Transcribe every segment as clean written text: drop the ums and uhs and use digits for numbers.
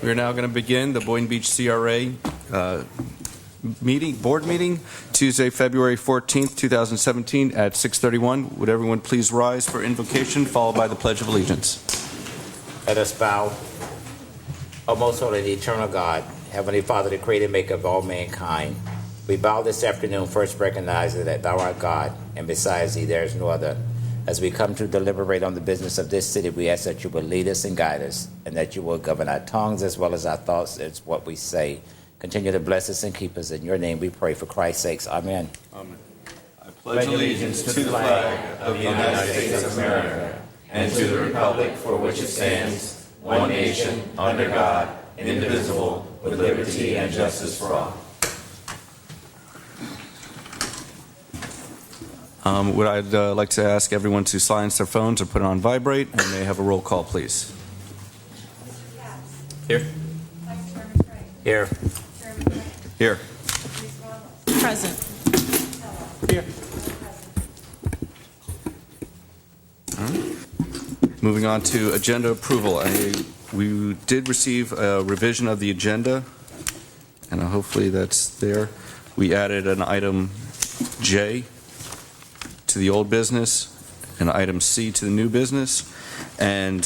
We're now going to begin the Boynton Beach CRA board meeting, Tuesday, February 14th, 2017 at 6:31. Would everyone please rise for invocation, followed by the Pledge of Allegiance. Let us bow. O most holy and eternal God, Heavenly Father, the creator and maker of all mankind, we bow this afternoon, first recognizing that thou art God, and besides thee there is no other. As we come to deliberate on the business of this city, we ask that you will lead us and guide us, and that you will govern our tongues as well as our thoughts as what we say. Continue to bless us and keep us. In your name we pray for Christ's sakes. Amen. Amen. I pledge allegiance to the flag of the United States of America and to the republic for which it stands, one nation, under God, indivisible, with liberty and justice for all. Would I like to ask everyone to silence their phones or put it on vibrate, and may I have a roll call, please? Here. Here. Here. Present. Here. All right. Moving on to agenda approval. We did receive a revision of the agenda, and hopefully that's there. We added an item J to the old business and item C to the new business. And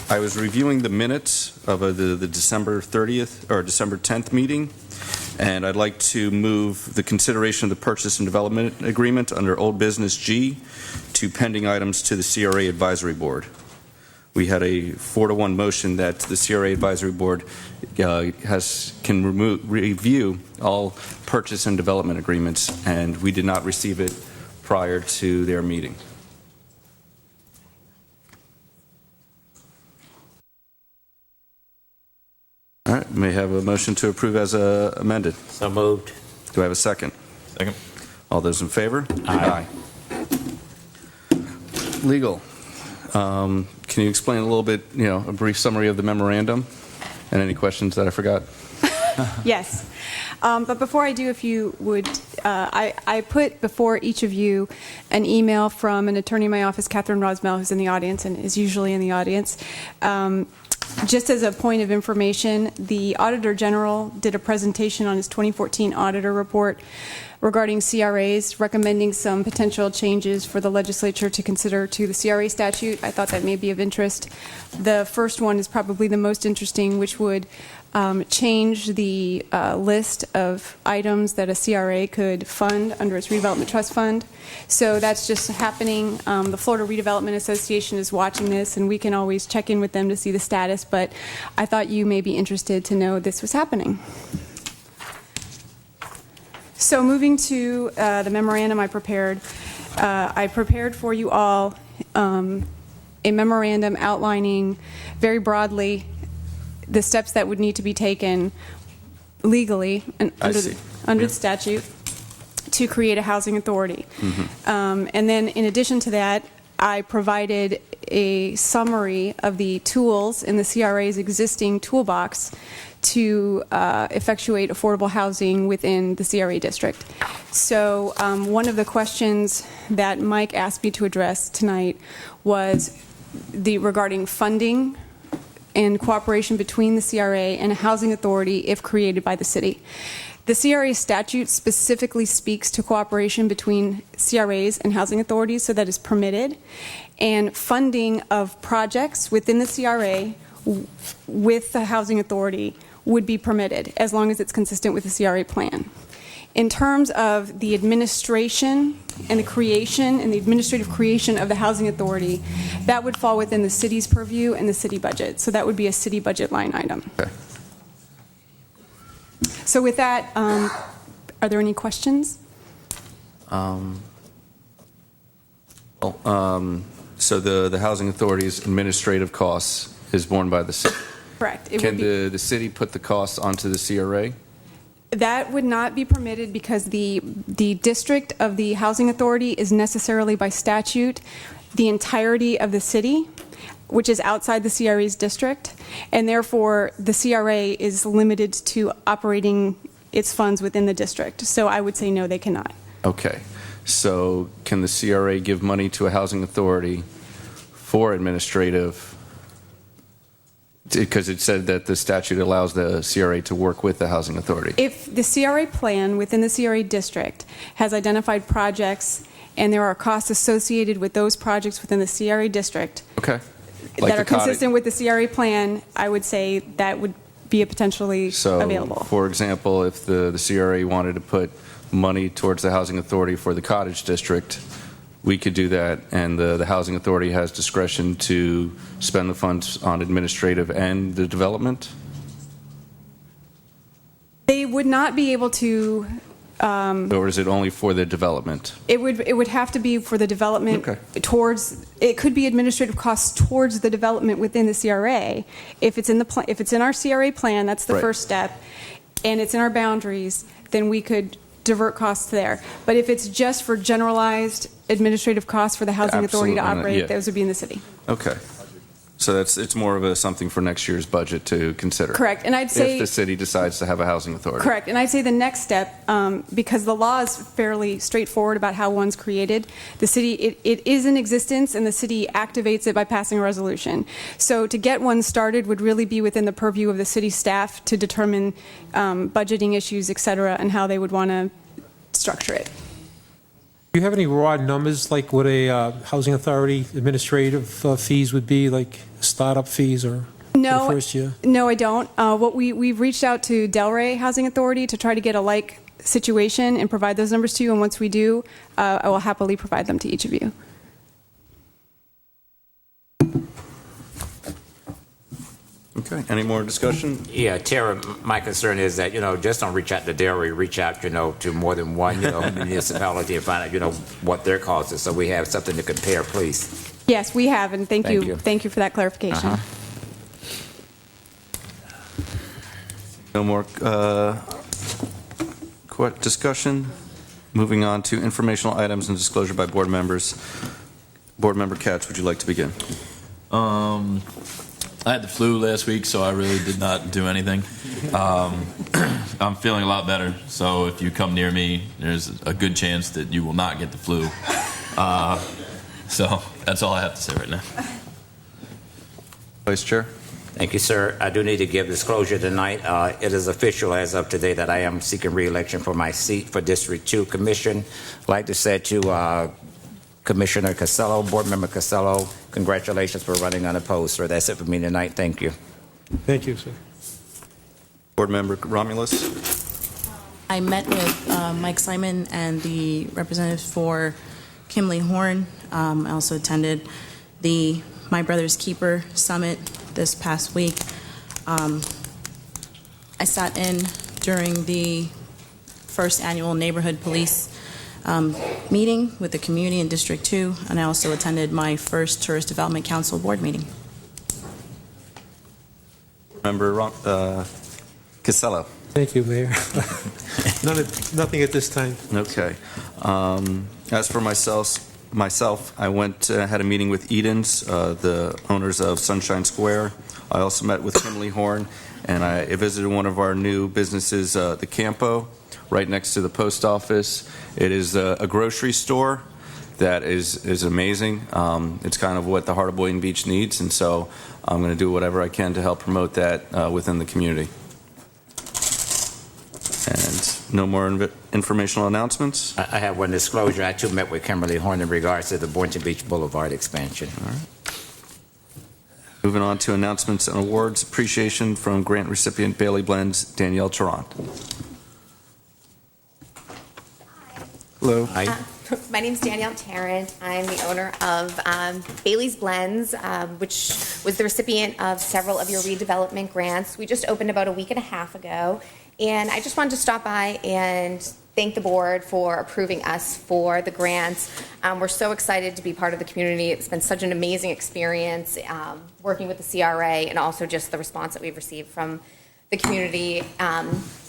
I was reviewing the minutes of the December 30th or December 10th meeting, and I'd like to move the consideration of the purchase and development agreement under old business G to pending items to the CRA advisory board. We had a 4-to-1 motion that the CRA advisory board can review all purchase and development agreements, and we did not receive it prior to their meeting. All right, may I have a motion to approve as amended? So moved. Do I have a second? Second. All those in favor? Aye. Legal. Can you explain a little bit, a brief summary of the memorandum and any questions that I forgot? Yes. But before I do, if you would, I put before each of you an email from an attorney in my office, Catherine Rosmell, who's in the audience and is usually in the audience. Just as a point of information, the Auditor General did a presentation on his 2014 auditor report regarding CRAs, recommending some potential changes for the legislature to consider to the CRA statute. I thought that may be of interest. The first one is probably the most interesting, which would change the list of items that a CRA could fund under its redevelopment trust fund. So that's just happening. The Florida Redevelopment Association is watching this, and we can always check in with them to see the status, but I thought you may be interested to know this was happening. So moving to the memorandum I prepared for you all a memorandum outlining very broadly the steps that would need to be taken legally and under the statute to create a housing authority. Mm-hmm. And then in addition to that, I provided a summary of the tools in the CRA's existing toolbox to effectuate affordable housing within the CRA district. So one of the questions that Mike asked me to address tonight was regarding funding and cooperation between the CRA and a housing authority if created by the city. The CRA statute specifically speaks to cooperation between CRAs and housing authorities, so that is permitted. And funding of projects within the CRA with the housing authority would be permitted as long as it's consistent with the CRA plan. In terms of the administration and the creation and the administrative creation of the housing authority, that would fall within the city's purview and the city budget. So that would be a city budget line item. Okay. So with that, are there any questions? So the housing authority's administrative costs is borne by the city. Correct. Can the city put the costs onto the CRA? That would not be permitted because the district of the housing authority is necessarily by statute the entirety of the city, which is outside the CRA's district, and therefore the CRA is limited to operating its funds within the district. So I would say no, they cannot. Okay. So can the CRA give money to a housing authority for administrative Because it said that the statute allows the CRA to work with the housing authority. If the CRA plan within the CRA district has identified projects and there are costs associated with those projects within the CRA district Okay. that are consistent with the CRA plan, I would say that would be potentially available. So, for example, if the CRA wanted to put money towards the housing authority for the cottage district, we could do that, and the housing authority has discretion to spend the funds on administrative and the development? They would not be able to. Or is it only for the development? It would have to be for the development Okay. towards. It could be administrative costs towards the development within the CRA. If it's in the if it's in our CRA plan, that's the Right. first step, and it's in our boundaries, then we could divert costs there. But if it's just for generalized administrative costs for the housing authority to Absolutely, operate, yeah. those would be in the city. Okay. So it's more of something for next year's budget to consider. Correct, and I'd say If the city decides to have a housing authority. correct, and I'd say the next step, because the law is fairly straightforward about how one's created, the city it is in existence, and the city activates it by passing a resolution. So to get one started would really be within the purview of the city staff to determine budgeting issues, et cetera, and how they would want to structure it. Do you have any raw numbers, like what a housing authority administrative fees would be, like startup fees or for the first year? No, I don't. We've reached out to Delray Housing Authority to try to get a like situation and provide those numbers to you, and once we do, I will happily provide them to each of you. Okay. Any more discussion? Yeah, Tara, my concern is that, just don't reach out to Delray, reach out, to more than one, municipality and find out, what their cost is, so we have something to compare, please. Yes, we have, and thank Thank you. you. Thank you for that clarification. No more discussion? Moving on to informational items and disclosure by board members. Board Member Katz, would you like to begin? I had the flu last week, so I really did not do anything. I'm feeling a lot better, so if you come near me, there's a good chance that you will not get the flu. So that's all I have to say right now. Vice Chair? Thank you, sir. I do need to give disclosure tonight. It is official as of today that I am seeking re-election for my seat for District 2 Commission. I'd like to say to Commissioner Casello, Board Member Casello, congratulations for running unopposed, sir. That's it for me tonight. Thank you. Thank you, sir. Board Member Romulus? I met with Mike Simon and the representative for Kimley Horn. I also attended the My Brother's Keeper Summit this past week. I sat in during the first annual neighborhood police meeting with the community in District 2, and I also attended my first Tourist Development Council board meeting. Member Casello? Thank you, Mayor. Nothing at this time. Okay. As for myself, I went had a meeting with Edens, the owners of Sunshine Square. I also met with Kimley Horn, and I visited one of our new businesses, the Campo, right next to the post office. It is a grocery store that is amazing. It's kind of what the heart of Boynton Beach needs, and so I'm going to do whatever I can to help promote that within the community. And no more informational announcements? I have one disclosure. I too met with Kimberly Horn in regards to the Boynton Beach Boulevard expansion. All right. Moving on to announcements and awards. Appreciation from grant recipient Bailey Blends, Danielle Tarrant. Hello. Hi. My name's Danielle Tarrant. I'm the owner of Bailey's Blends, which was the recipient of several of your redevelopment grants. We just opened about a week and a half ago, and I just wanted to stop by and thank the board for approving us for the grants. We're so excited to be part of the community. It's been such an amazing experience working with the CRA, and also just the response that we've received from the community.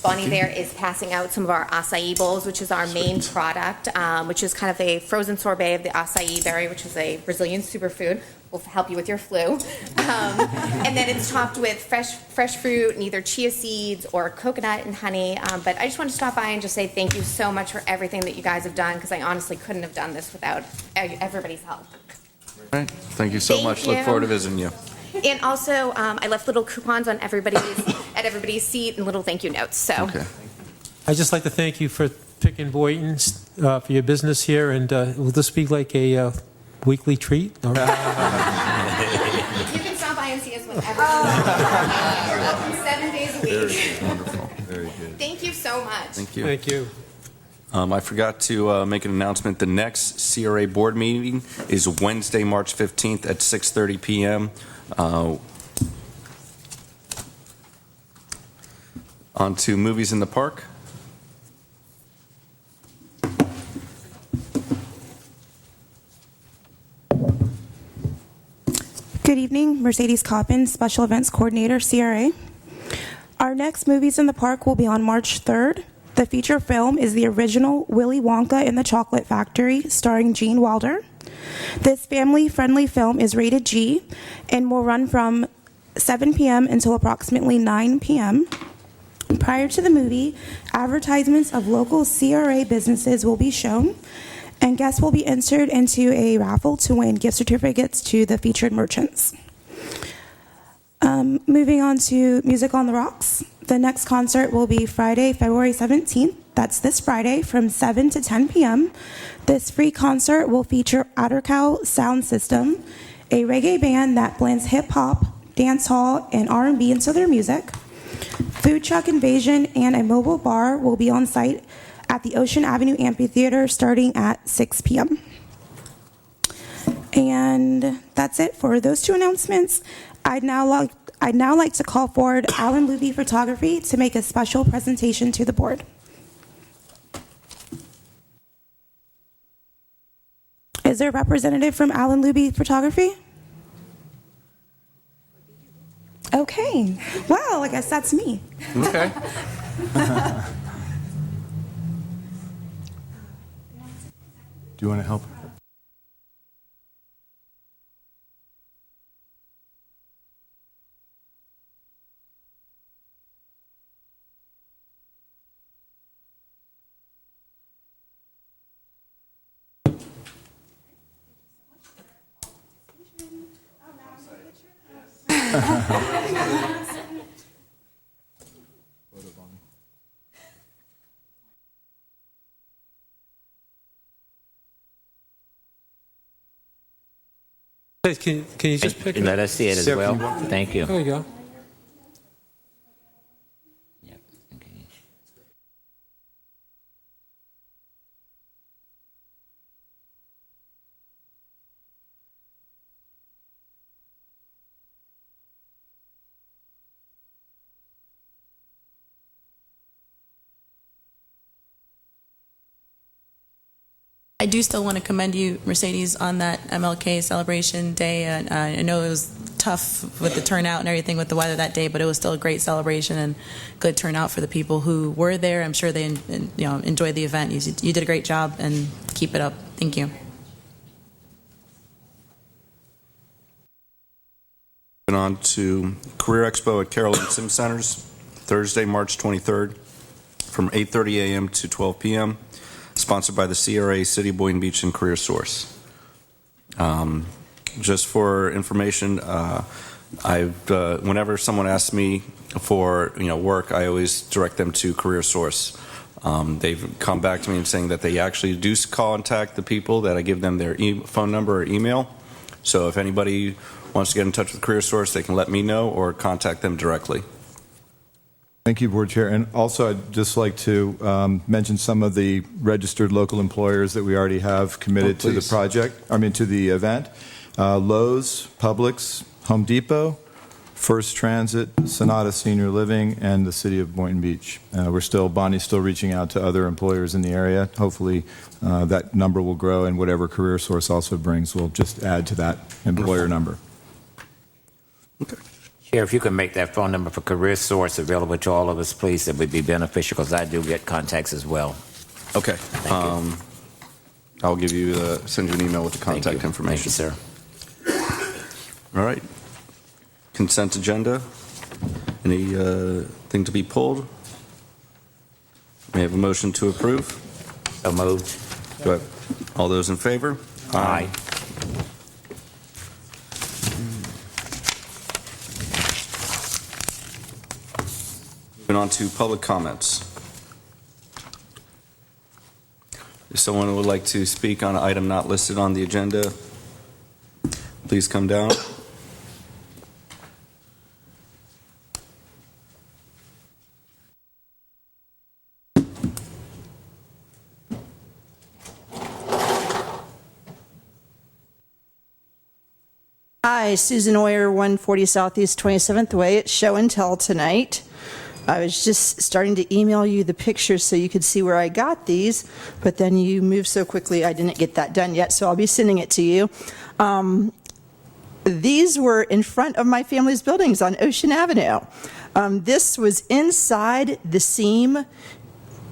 Bonnie there is passing out some of our acai bowls, which is our main product, which is kind of a frozen sorbet of the acai berry, which is a Brazilian superfood. Will help you with your flu. And then it's topped with fresh fruit and either chia seeds or coconut and honey. But I just wanted to stop by and just say thank you so much for everything that you guys have done, because I honestly couldn't have done this without everybody's help. All right. Thank you so Thank much. you. Look forward to visiting you. And also, I left little coupons on everybody's seat and little thank you notes. So, Okay. I'd just like to thank you for picking Boynton for your business here, and will this be like a weekly treat? Or- you can stop by and see us whenever. We're open 7 days a week. Wonderful. Very good. Thank you so much. Thank you. Thank you. I forgot to make an announcement. The next CRA board meeting is Wednesday, March 15th at 6:30 p.m. On to movies in the park. Good evening, Mercedes Coppin, Special Events Coordinator, CRA. Our next Movies in the Park will be on March 3rd. The feature film is the original Willy Wonka and the Chocolate Factory, starring Gene Wilder. This family-friendly film is rated G and will run from 7 p.m. until approximately 9 p.m. Prior to the movie, advertisements of local CRA businesses will be shown, and guests will be entered into a raffle to win gift certificates to the featured merchants. Moving on to Music on the Rocks. The next concert will be Friday, February 17th. That's this Friday from 7 to 10 p.m. This free concert will feature Addercow Sound System, a reggae band that blends hip-hop, dancehall, and R&B into their music. Food truck invasion and a mobile bar will be on site at the Ocean Avenue Amphitheater starting at 6 p.m. And that's it for those two announcements. I'd now like to call forward Alan Luby Photography to make a special presentation to the board. Is there a representative from Alan Luby Photography? Okay. Well, I guess that's me. Okay. Do you want to help? Can you just pick And it? let us see it as Sarah, well. can you walk through? Thank you. There you go. Yep, okay. I do still want to commend you, Mercedes, on that MLK celebration day. And I know it was tough with the turnout and everything with the weather that day, but it was still a great celebration and good turnout for the people who were there. I'm sure they enjoyed the event. You did a great job, and keep it up. Thank you. Moving on to Career Expo at Carroll and Sim Centers, Thursday, March 23rd, from 8:30 a.m. to 12 p.m., sponsored by the CRA, City of Boynton Beach, and Career Source. Just for information, whenever someone asks me for work, I always direct them to Career Source. They've come back to me and saying that they actually do contact the people, that I give them their phone number or email. So if anybody wants to get in touch with Career Source, they can let me know or contact them directly. Thank you, Board Chair. And also, I'd just like to mention some of the registered local employers that we already have committed to the please. to the event. Lowe's, Publix, Home Depot, First Transit, Sonata Senior Living, and the City of Boynton Beach. Bonnie's still reaching out to other employers in the area. Hopefully, that number will grow, and whatever Career Source also brings will just add to that employer number. Okay. Chair, if you can make that phone number for Career Source available to all of us, please, that would be beneficial, because I do get contacts as well. Okay. you. I'll give you send you an email with the Thank contact you. information. Thank you, sir. All right. Consent agenda. Anything to be pulled? May I have a motion to approve? So moved. Do I have all those in favor? Aye. on to public comments. If someone would like to speak on an item not listed on the agenda, please come down. Hi, Susan Oyer, 140 Southeast 27th Way. It's show and tell tonight. I was just starting to email you the pictures so you could see where I got these, but then you moved so quickly I didn't get that done yet, so I'll be sending it to you. These were in front of my family's buildings on Ocean Avenue. This was inside the seam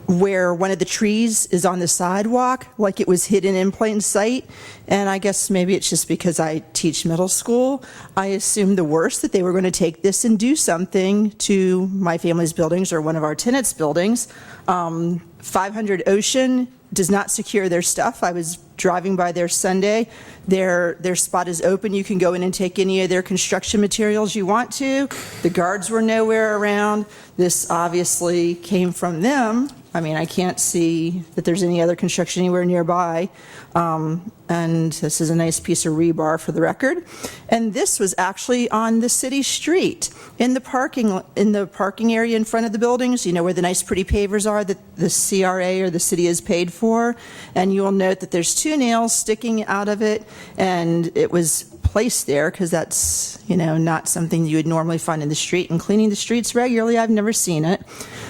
where one of the trees is on the sidewalk, like it was hidden in plain sight. And I guess maybe it's just because I teach middle school. I assumed the worst, that they were going to take this and do something to my family's buildings or one of our tenants' buildings. 500 Ocean does not secure their stuff. I was driving by there Sunday. Their spot is open. You can go in and take any of their construction materials you want to. The guards were nowhere around. This obviously came from them. I mean, I can't see that there's any other construction anywhere nearby. And this is a nice piece of rebar for the record. And this was actually on the city street in the parking area in front of the buildings, you know, where the nice pretty pavers are that the CRA or the city has paid for. And you will note that there's 2 nails sticking out of it, and it was placed there because that's, you know, not something you would normally find in the street. And cleaning the streets regularly, I've never seen it.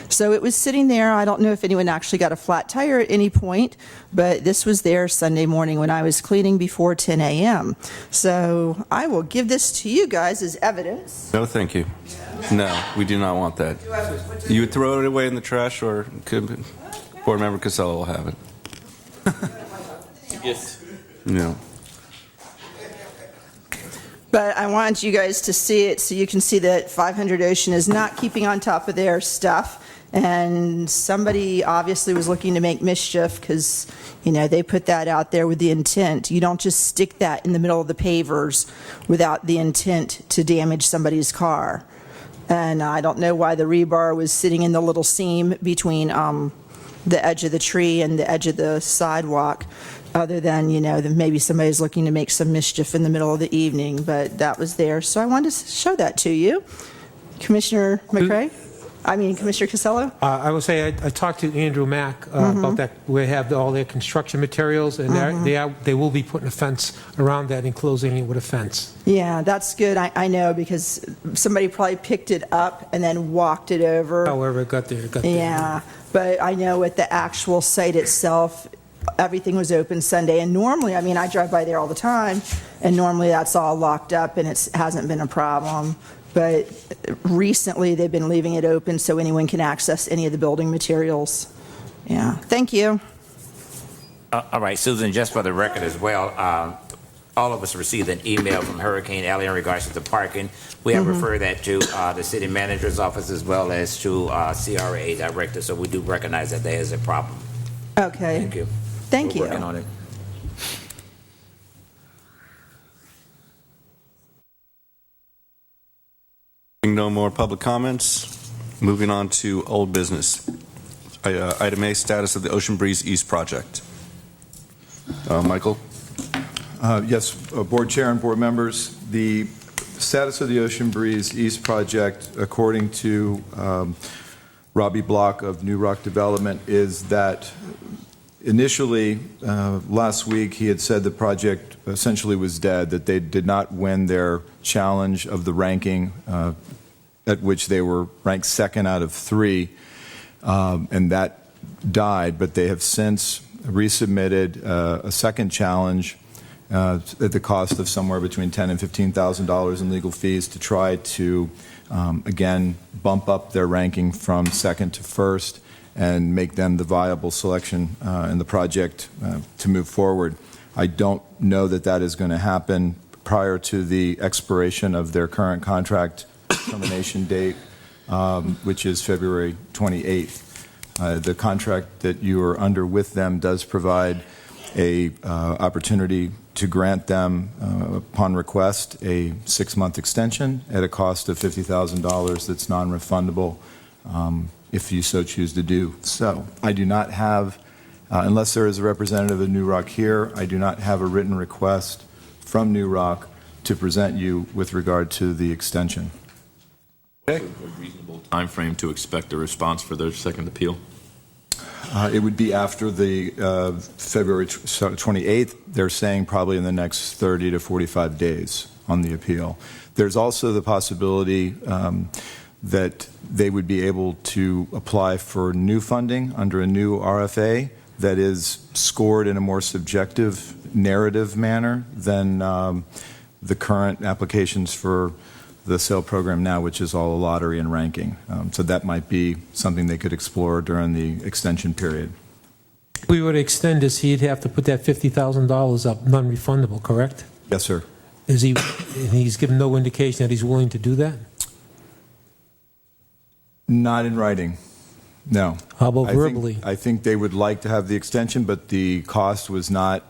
So it was sitting there. I don't know if anyone actually got a flat tire at any point, but this was there Sunday morning when I was cleaning before 10 a.m. So I will give this to you guys as evidence. No, thank you. No, we do not want that. You would throw it away in the trash, or Board Member Casella will have it. Yes. No. But I want you guys to see it so you can see that 500 Ocean is not keeping on top of their stuff. And somebody obviously was looking to make mischief because, you know, they put that out there with the intent. You don't just stick that in the middle of the pavers without the intent to damage somebody's car. And I don't know why the rebar was sitting in the little seam between the edge of the tree and the edge of the sidewalk, other than, you know, that maybe somebody's looking to make some mischief in the middle of the evening, but that was there. So I wanted to show that to you. Commissioner Commissioner Casella? I will say I talked to Andrew Mack about that. We have all their construction materials, and they will be putting a fence around that, enclosing it with a fence. Yeah, that's good. I know, because somebody probably picked it up and then walked it over. However it got there, it got there. Yeah, but I know at the actual site itself, everything was open Sunday. And normally, I mean, I drive by there all the time, and normally that's all locked up and it hasn't been a problem. But recently, they've been leaving it open so anyone can access any of the building materials. Yeah, thank you. All right, Susan, just for the record as well, all of us received an email from Hurricane Ellie in regards to the parking. We have referred that to the city manager's office as well as to CRA director, so we do recognize that there is a problem. Okay. Thank you. Thank you. We're working on it. No more public comments. Moving on to old business. Item A, status of the Ocean Breeze East project. Michael? Yes, Board Chair and Board members, the status of the Ocean Breeze East project, according to Robbie Block of New Rock Development, is that initially, last week, he had said the project essentially was dead, that they did not win their challenge of the ranking at which they were ranked second out of 3, and that died. But they have since resubmitted a second challenge at the cost of somewhere between $10,000 and $15,000 in legal fees to try to, again, bump up their ranking from second to first and make them the viable selection in the project to move forward. I don't know that that is going to happen prior to the expiration of their current contract termination date, which is February 28th. The contract that you are under with them does provide a opportunity to grant them, upon request, a 6-month extension at a cost of $50,000 that's non-refundable. if you so choose to do so. I do not have, unless there is a representative of New Rock here, I do not have a written request from New Rock to present you with regard to the extension. A reasonable time frame to expect a response for their second appeal? It would be after the February 28th. They're saying probably in the next 30 to 45 days on the appeal. There's also the possibility that they would be able to apply for new funding under a new RFA that is scored in a more subjective narrative manner than the current applications for the SAIL program now, which is all a lottery and ranking. So that might be something they could explore during the extension period. If we were to extend this, he'd have to put that $50,000 up, non-refundable, correct? Yes, sir. And he's given no indication that he's willing to do that? Not in writing, no. How about verbally? I think they would like to have the extension, but the cost was not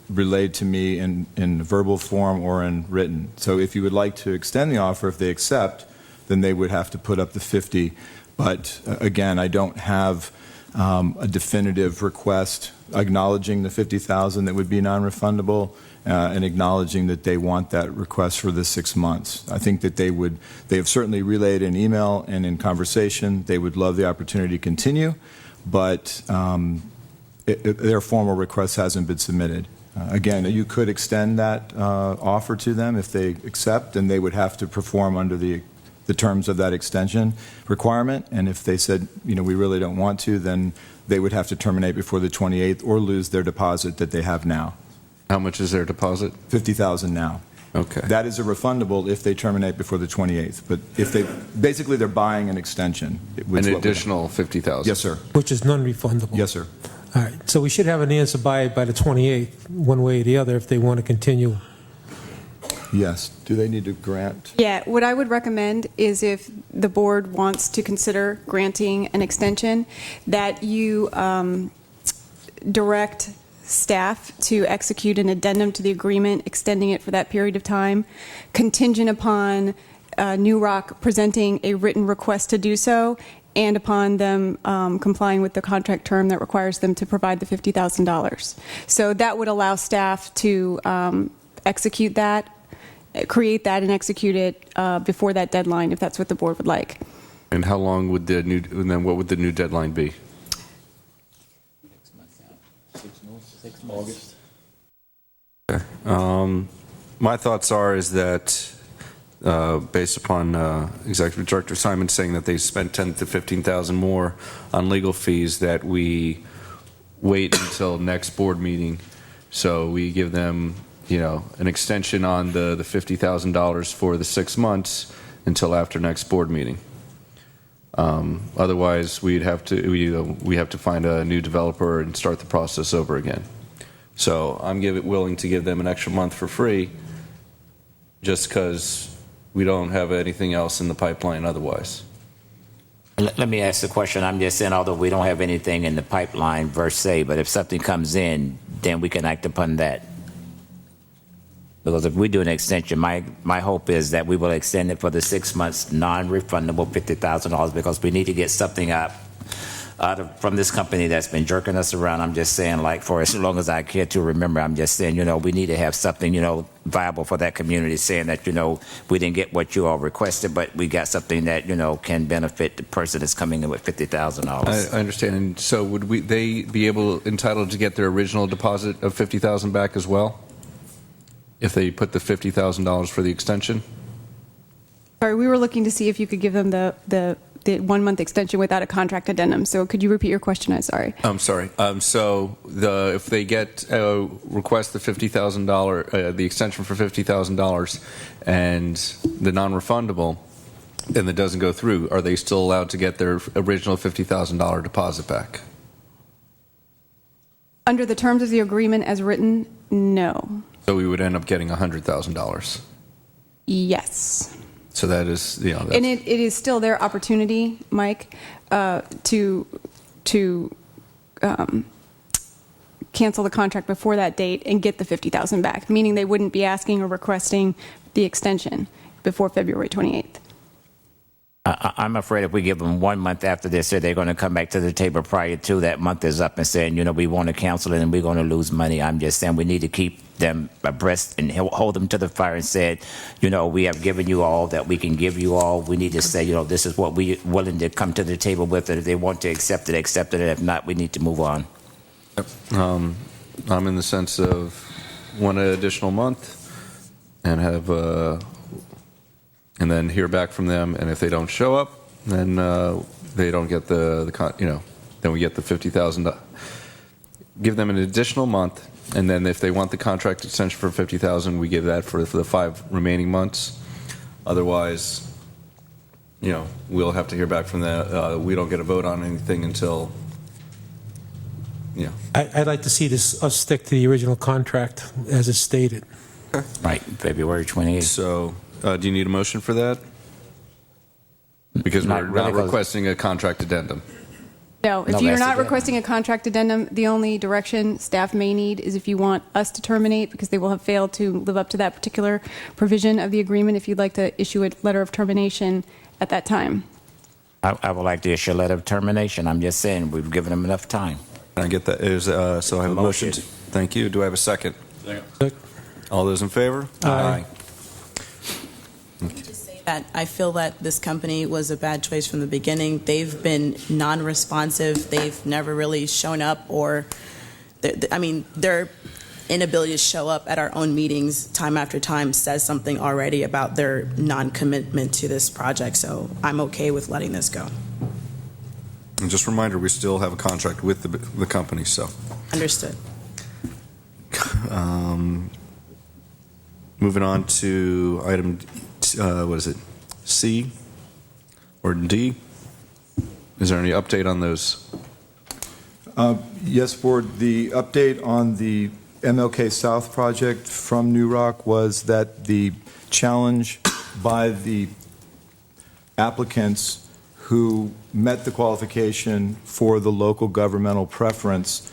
relayed to me in verbal form or in written. So if you would like to extend the offer, if they accept, then they would have to put up the 50. But again, I don't have a definitive request acknowledging the $50,000 that would be non-refundable and acknowledging that they want that request for the 6 months. I think that they have certainly relayed in email and in conversation. They would love the opportunity to continue, but their formal request hasn't been submitted. Again, you could extend that offer to them if they accept, and they would have to perform under the terms of that extension requirement. And if they said, we really don't want to, then they would have to terminate before the 28th or lose their deposit that they have now. How much is their deposit? $50,000 now. Okay. That is a refundable if they terminate before the 28th. But if basically they're buying an extension. An additional $50,000? Yes, sir. Which is non-refundable? Yes, sir. All right, so we should have an answer by the 28th, one way or the other, if they want to continue. Yes. Do they need to grant? Yeah, what I would recommend is if the board wants to consider granting an extension, that you direct staff to execute an addendum to the agreement, extending it for that period of time, contingent upon New Rock presenting a written request to do so, and upon them complying with the contract term that requires them to provide the $50,000. So that would allow staff to execute that, create that, and execute it before that deadline, if that's what the board would like. And how long would what would the new deadline be? 6 months. Okay. My thoughts is that based upon Executive Director Simon saying that they spent $10,000 to $15,000 more on legal fees, that we wait until next board meeting, so we give them, an extension on the $50,000 for the 6 months until after next board meeting. Otherwise, we have to find a new developer and start the process over again. So I'm willing to give them an extra month for free, just because we don't have anything else in the pipeline otherwise. Let me ask the question. I'm just saying, although we don't have anything in the pipeline per se, but if something comes in, then we can act upon that. Because if we do an extension, my hope is that we will extend it for the 6 months, non-refundable $50,000, because we need to get something from this company that's been jerking us around. I'm just saying, for as long as I care to remember, I'm just saying, we need to have something, viable for that community, saying that, we didn't get what you all requested, but we got something that, can benefit the person that's coming in with $50,000. I understand. And so would they be entitled to get their original deposit of $50,000 back as well, if they put the $50,000 for the extension? Sorry, we were looking to see if you could give them the 1 month extension without a contract addendum. So could you repeat your question? I'm sorry. I'm sorry. So if they request the $50,000, the extension for $50,000, and the non-refundable, and it doesn't go through, are they still allowed to get their original $50,000 deposit back? Under the terms of the agreement as written, no. So we would end up getting $100,000. Yes. So that is, that's, and it is still their opportunity, Mike, to cancel the contract before that date and get the $50,000 back, meaning they wouldn't be asking or requesting the extension before February 28th. I'm afraid if we give them 1 month after they say they're going to come back to the table prior to that month is up and saying, we want to cancel it and we're going to lose money. I'm just saying we need to keep them abreast and hold them to the fire and said, we have given you all that we can give you all. We need to say, this is what we're willing to come to the table with. And if they want to accept it, accept it. And if not, we need to move on. I'm in the sense of 1 additional month and have, and then hear back from them. And if they don't show up, then they don't get then we get the $50,000. Give them an additional month. And then if they want the contract extension for $50,000, we give that for the 5 remaining months. Otherwise, we'll have to hear back from them. We don't get a vote on anything until, I'd like to see us stick to the original contract as it's stated. Right, February 28th. So, do you need a motion for that? Because we're not requesting a contract addendum. No, if No, you're that's not the- requesting a contract addendum, the only direction staff may need is if you want us to terminate because they will have failed to live up to that particular provision of the agreement, if you'd like to issue a letter of termination at that time. I would like to issue a letter of termination. I'm just saying we've given them enough time. Can I get that? So I have a motion. Motion. Thank you. Do I have a second? Second. All those in favor? Aye. Just say that I feel that this company was a bad choice from the beginning. They've been non-responsive. They've never really shown up, or, their inability to show up at our own meetings time after time says something already about their non-commitment to this project. So I'm okay with letting this go. And just a reminder, we still have a contract with the company, so. Understood. Moving on to item, C or D? Is there any update on those? Yes, Board. The update on the MLK South project from New Rock was that the challenge by the applicants who met the qualification for the local governmental preference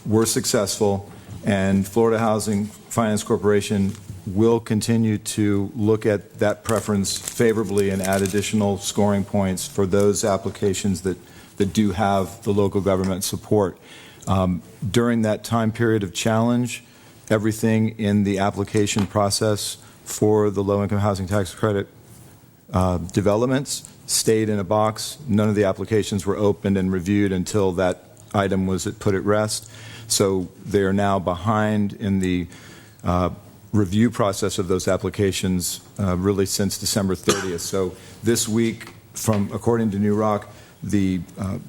were successful, and Florida Housing Finance Corporation will continue to look at that preference favorably and add additional scoring points for those applications that do have the local government support. During that time period of challenge, everything in the application process for the low-income housing tax credit developments stayed in a box. None of the applications were opened and reviewed until that item was put at rest. So they are now behind in the review process of those applications really since December 30th. So this week, according to New Rock, the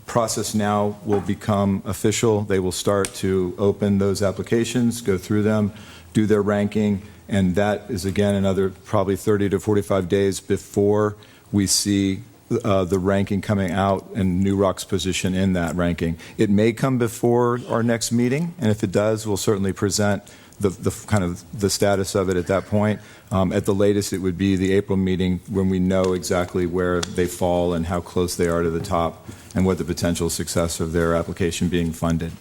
process now will become official. They will start to open those applications, go through them, do their ranking, and that is, again, another probably 30 to 45 days before we see the ranking coming out and New Rock's position in that ranking. It may come before our next meeting, and if it does, we'll certainly present the kind of the status of it at that point. At the latest, it would be the April meeting when we know exactly where they fall and how close they are to the top and what the potential success of their application being funded.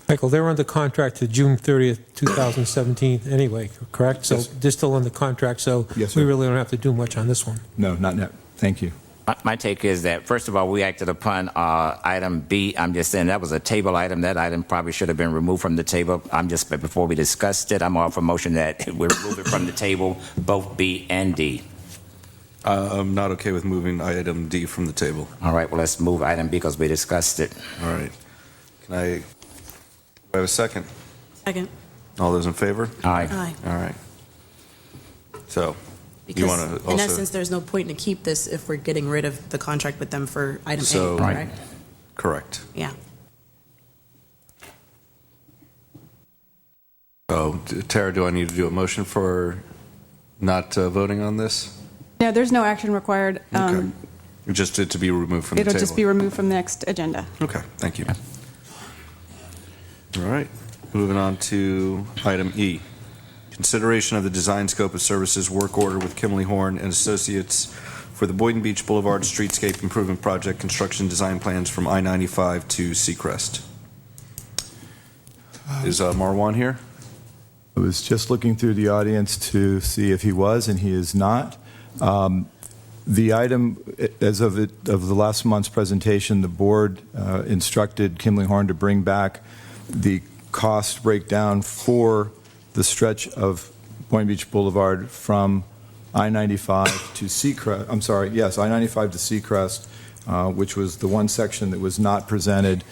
Michael, they're under contract to June 30th, 2017 anyway, correct? So Yes. they're still under contract, so Yes, we sir. really don't have to do much on this one. No, not yet. Thank you. My take is that, first of all, we acted upon item B. I'm just saying that was a table item. That item probably should have been removed from the table. Before we discussed it, I'm all for motion that we remove it from the table, both B and D. I'm not okay with moving item D from the table. All right, well, let's move item B because we discussed it. All right. Do I have a second? Second. All those in favor? Aye. Aye. All right. So, you Because want to also... in essence, there's no point to keep this if we're getting rid of the contract with them for item So- A, right? Correct. Yeah. Oh, Tara, do I need to do a motion for not voting on this? No, there's no action required. Okay. Just it to be removed from the table? It'll just be removed from the next agenda. Okay, thank you. All right, moving on to item E. Consideration of the design scope of services work order with Kimley Horn and Associates for the Boynton Beach Boulevard Streetscape Improvement Project construction design plans from I-95 to Seacrest. Is Marwan here? I was just looking through the audience to see if he was, and he is not. The item, as of the last month's presentation, the board instructed Kimley Horn to bring back the cost breakdown for the stretch of Boynton Beach Boulevard from I-95 to Seacrest. I'm sorry, yes, I-95 to Seacrest, which was the one section that was not presented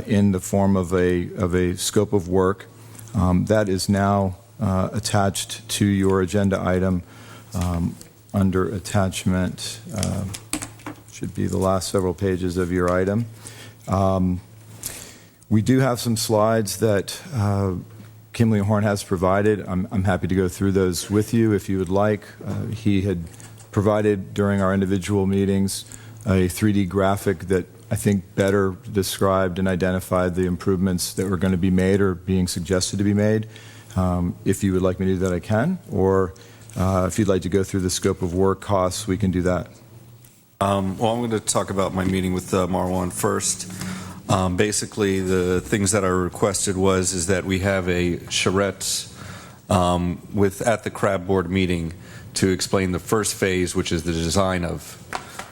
in the form of a scope of work. That is now attached to your agenda item under attachment, should be the last several pages of your item. We do have some slides that Kimley Horn has provided. I'm happy to go through those with you if you would like. He had provided during our individual meetings a 3D graphic that I think better described and identified the improvements that were going to be made or being suggested to be made. If you would like me to do that, I can. Or if you'd like to go through the scope of work costs, we can do that. Well, I'm going to talk about my meeting with Marwan first. Basically, the things that I requested is that we have a charrette at the crab board meeting to explain the first phase, which is the design of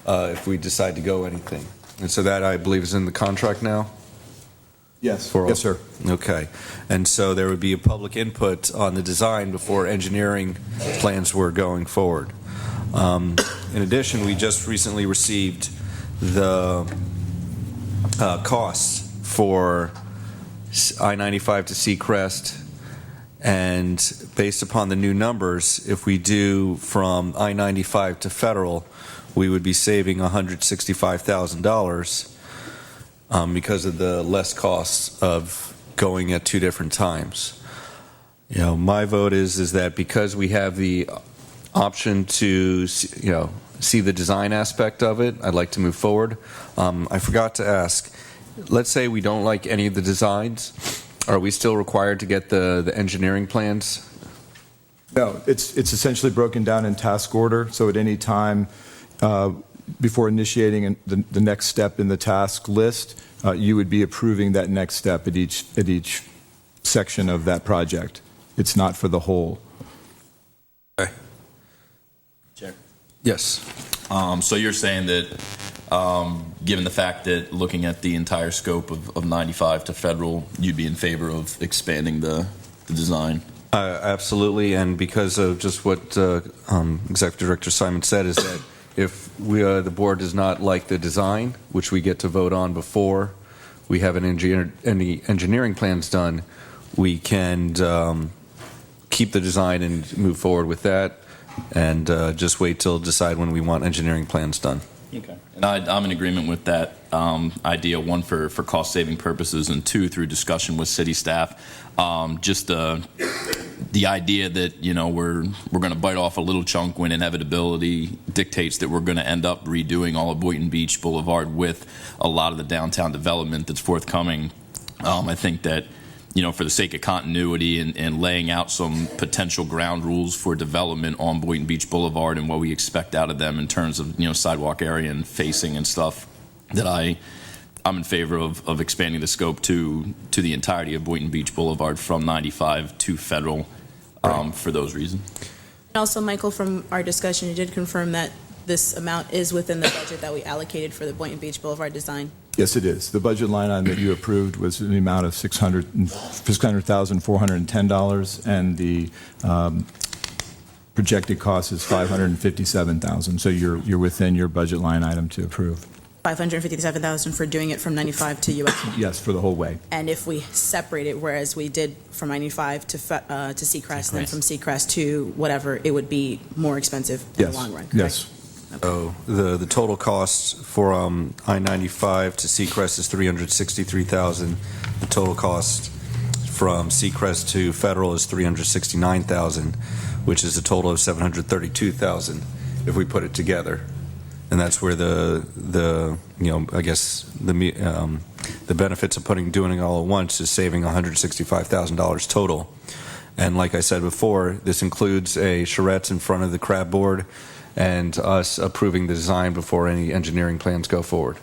if we decide to go anything. And so that, I believe, is in the contract now? Yes. Yes, sir. Okay. And so there would be a public input on the design before engineering plans were going forward. In addition, we just recently received the costs for I-95 to Seacrest, and based upon the new numbers, if we do from I-95 to Federal, we would be saving $165,000 because of the less costs of going at two different times. You know, my vote is that because we have the option to, see the design aspect of it, I'd like to move forward. I forgot to ask, let's say we don't like any of the designs, are we still required to get the engineering plans? No, it's essentially broken down in task order, so at any time before initiating the next step in the task list, you would be approving that next step at each section of that project. It's not for the whole. Okay. Chair. Yes. So you're saying that given the fact that looking at the entire scope of 95 to Federal, you'd be in favor of expanding the design? Absolutely, and because of just what Executive Director Simon said, is that if the board does not like the design, which we get to vote on before we have any engineering plans done, we can keep the design and move forward with that, and just wait till decide when we want engineering plans done. Okay. And I'm in agreement with that idea, one, for cost-saving purposes, and two, through discussion with city staff. Just the idea that, we're going to bite off a little chunk when inevitability dictates that we're going to end up redoing all of Boynton Beach Boulevard with a lot of the downtown development that's forthcoming. I think that, for the sake of continuity and laying out some potential ground rules for development on Boynton Beach Boulevard and what we expect out of them in terms of, sidewalk area and facing and stuff, that I'm in favor of expanding the scope to the entirety of Boynton Beach Boulevard from 95 to Federal for those reasons. And also, Michael, from our discussion, you did confirm that this amount is within the budget that we allocated for the Boynton Beach Boulevard design. Yes, it is. The budget line item that you approved was in the amount of $600,410, and the projected cost is $557,000. So you're within your budget line item to approve. $557,000 for doing it from 95 to US. Yes, for the whole way. And if we separate it, whereas we did from 95 to Seacrest, and then from Seacrest to whatever, it would be more expensive in the long run. Correct? Yes. Okay. So the total cost for I-95 to Seacrest is $363,000. The total cost from Seacrest to Federal is $369,000, which is a total of $732,000 if we put it together. And that's where the benefits of doing it all at once is saving $165,000 total. And like I said before, this includes a charrette in front of the crab board and us approving the design before any engineering plans go forward.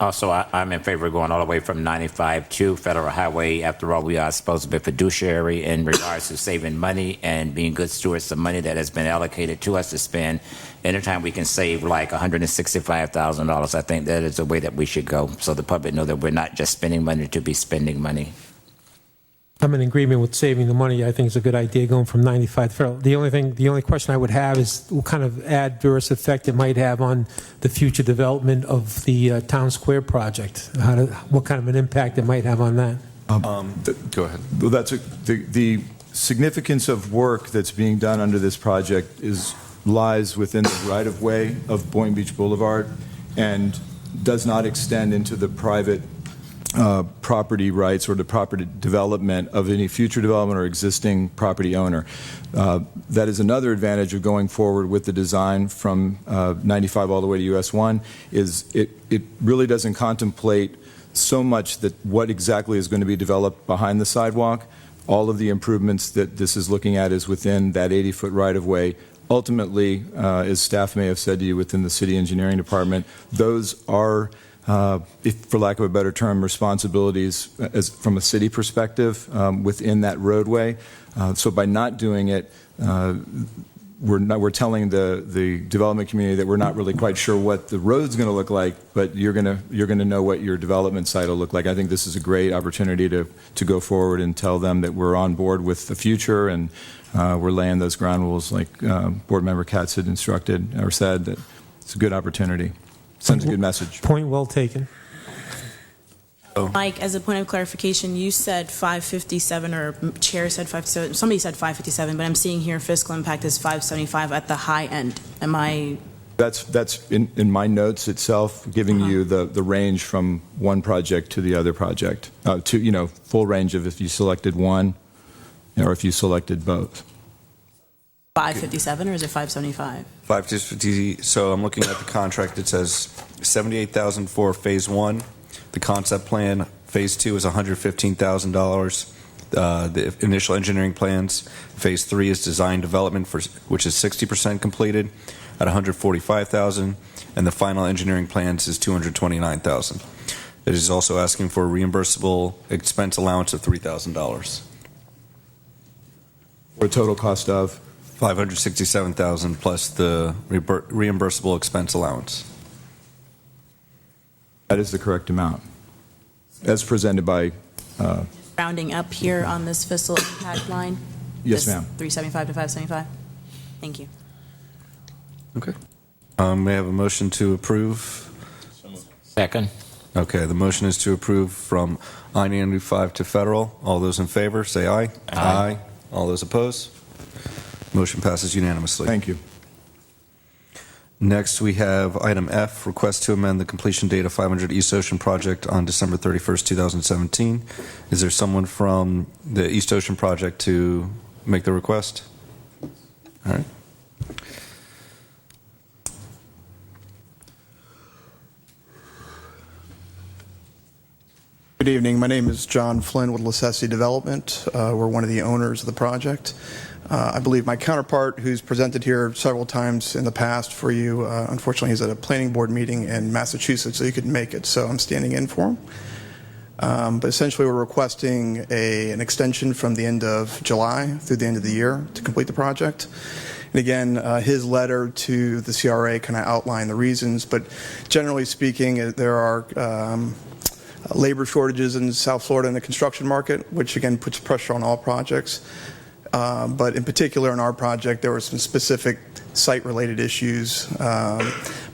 Also, I'm in favor of going all the way from 95 to Federal Highway. After all, we are supposed to be fiduciary in regards to saving money and being good stewards of money that has been allocated to us to spend. Anytime we can save like $165,000, I think that is the way that we should go, so the public know that we're not just spending money to be spending money. I'm in agreement with saving the money. I think it's a good idea going from 95 to federal. The only question I would have is what kind of adverse effect it might have on the future development of the Town Square project. What kind of an impact it might have on that? Go ahead. Well, the significance of work that's being done under this project lies within the right-of-way of Boynton Beach Boulevard and does not extend into the private property rights or the property development of any future development or existing property owner. That is another advantage of going forward with the design from 95 all the way to US 1 is it really doesn't contemplate so much that what exactly is going to be developed behind the sidewalk. All of the improvements that this is looking at is within that 80-foot right-of-way. Ultimately, as staff may have said to you within the city engineering department, those are if, for lack of a better term, responsibilities from a city perspective within that roadway. So by not doing it, we're telling the development community that we're not really quite sure what the road's going to look like, but you're going to know what your development site will look like. I think this is a great opportunity to go forward and tell them that we're on board with the future and we're laying those ground rules like Board Member Katz had instructed or said. That it's a good opportunity. Sends a good message. Point well taken. Mike, as a point of clarification, you said 557, or Chair said 557. Somebody said 557, but I'm seeing here fiscal impact is 575 at the high end. Am I? That's in my notes itself, giving you the range from one project to the other project, to full range of if you selected one, or if you selected both. 557, or is it 575? 550. So I'm looking at the contract. It says $78,000 for phase 1. The concept plan, phase 2 is $115,000. The initial engineering plans, phase 3 is design development, which is 60% completed at $145,000, and the final engineering plans is $229,000. It is also asking for a reimbursable expense allowance of $3,000. For a total cost of $567,000 plus the reimbursable expense allowance. That is the correct amount, as presented by. Rounding up here on this fiscal impact line? Yes, This ma'am. 375 to 575? Thank you. Okay. May I have a motion to approve? Second. Okay, the motion is to approve from I-95 to federal. All those in favor, say aye. Aye. All those opposed? Motion passes unanimously. Thank you. Next, we have item F, request to amend the completion date of 500 East Ocean project on December 31st, 2017. Is there someone from the East Ocean project to make the request? All right. Good evening. My name is John Flynn with Lasessi Development. We're one of the owners of the project. I believe my counterpart, who's presented here several times in the past for you, unfortunately he's at a planning board meeting in Massachusetts, so he couldn't make it, so I'm standing in for him. But essentially we're requesting an extension from the end of July through the end of the year to complete the project. And again, his letter to the CRA kind of outlined the reasons, but generally speaking, there are labor shortages in South Florida in the construction market, which again puts pressure on all projects. But in particular in our project, there were some specific site-related issues,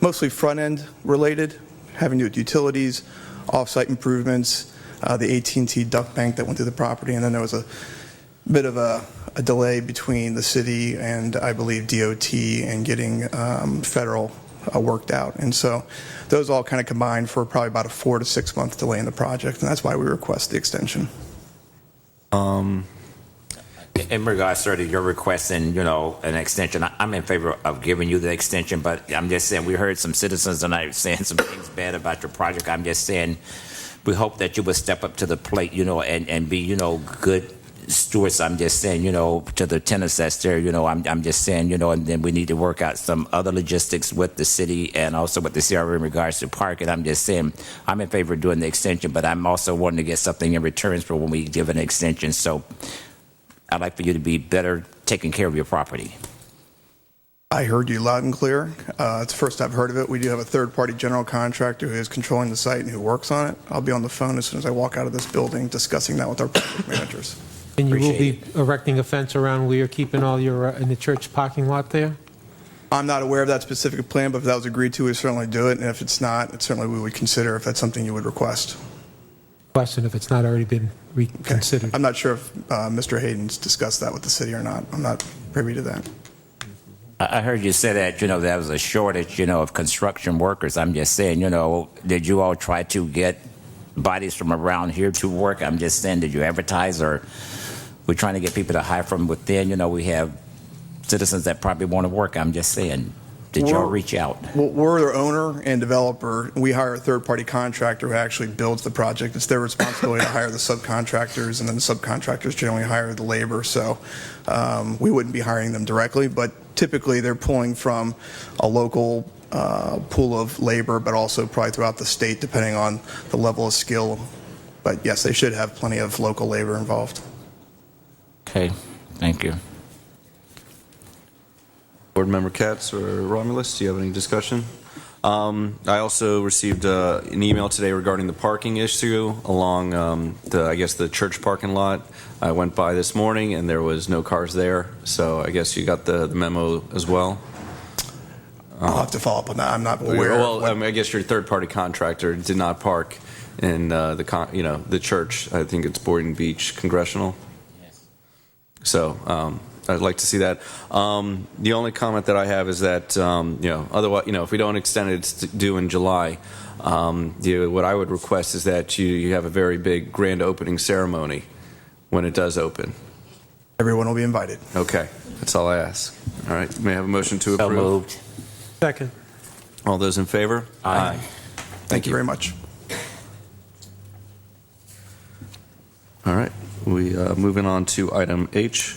mostly front-end related, having to do with utilities, off-site improvements, the AT&T duct bank that went through the property, and then there was a bit of a delay between the city and, I believe, DOT and getting federal worked out. And so those all kind of combined for probably about a 4 to 6 month delay in the project, and that's why we request the extension. In regards, sir, to your request and, an extension, I'm in favor of giving you the extension, but I'm just saying we heard some citizens tonight saying some things bad about your project. I'm just saying we hope that you would step up to the plate, and be, good stewards, I'm just saying, to the tenants that's there, I'm just saying, and then we need to work out some other logistics with the city and also with the CRA in regards to parking. I'm just saying, I'm in favor of doing the extension, but I'm also wanting to get something in return for when we give an extension. So I'd like for you to be better taking care of your property. I heard you loud and clear. It's the first I've heard of it. We do have a third-party general contractor who is controlling the site and who works on it. I'll be on the phone as soon as I walk out of this building discussing that with our project managers. And you will Appreciate be erecting a fence around where you're keeping all your, in the church parking lot there? I'm not aware of that specific plan, but if that was agreed to, we'd certainly do it. And if it's not, it's certainly we would consider if that's something you would request. Question if it's not already been reconsidered. I'm not sure if Mr. Hayden's discussed that with the city or not. I'm not privy to that. I heard you say that, there was a shortage, of construction workers. I'm just saying, did you all try to get bodies from around here to work? I'm just saying, did you advertise, or we're trying to get people to hire from within? We have citizens that probably want to work. I'm just saying, did y'all reach out? Well, we're their owner and developer. We hire a third-party contractor who actually builds the project. It's their responsibility to hire the subcontractors, and then the subcontractors generally hire the labor. So we wouldn't be hiring them directly, but typically they're pulling from a local pool of labor, but also probably throughout the state, depending on the level of skill. But yes, they should have plenty of local labor involved. Okay, thank you. Board Member Katz or Romulus, do you have any discussion? I also received an email today regarding the parking issue along the church parking lot. I went by this morning and there was no cars there, so I guess you got the memo as well. I'll have to follow up on that. I'm not aware. Well, I guess your third-party contractor did not park in the church. I think it's Boynton Beach Congressional. Yes. So I'd like to see that. The only comment that I have is that otherwise, if we don't extend it, it's due in July. What I would request is that you have a very big grand opening ceremony when it does open. Everyone will be invited. Okay, that's all I ask. All right, may I have a motion to So approve? moved. Second. All those in favor? Aye. Thank you very much. All right, we moving on to item H.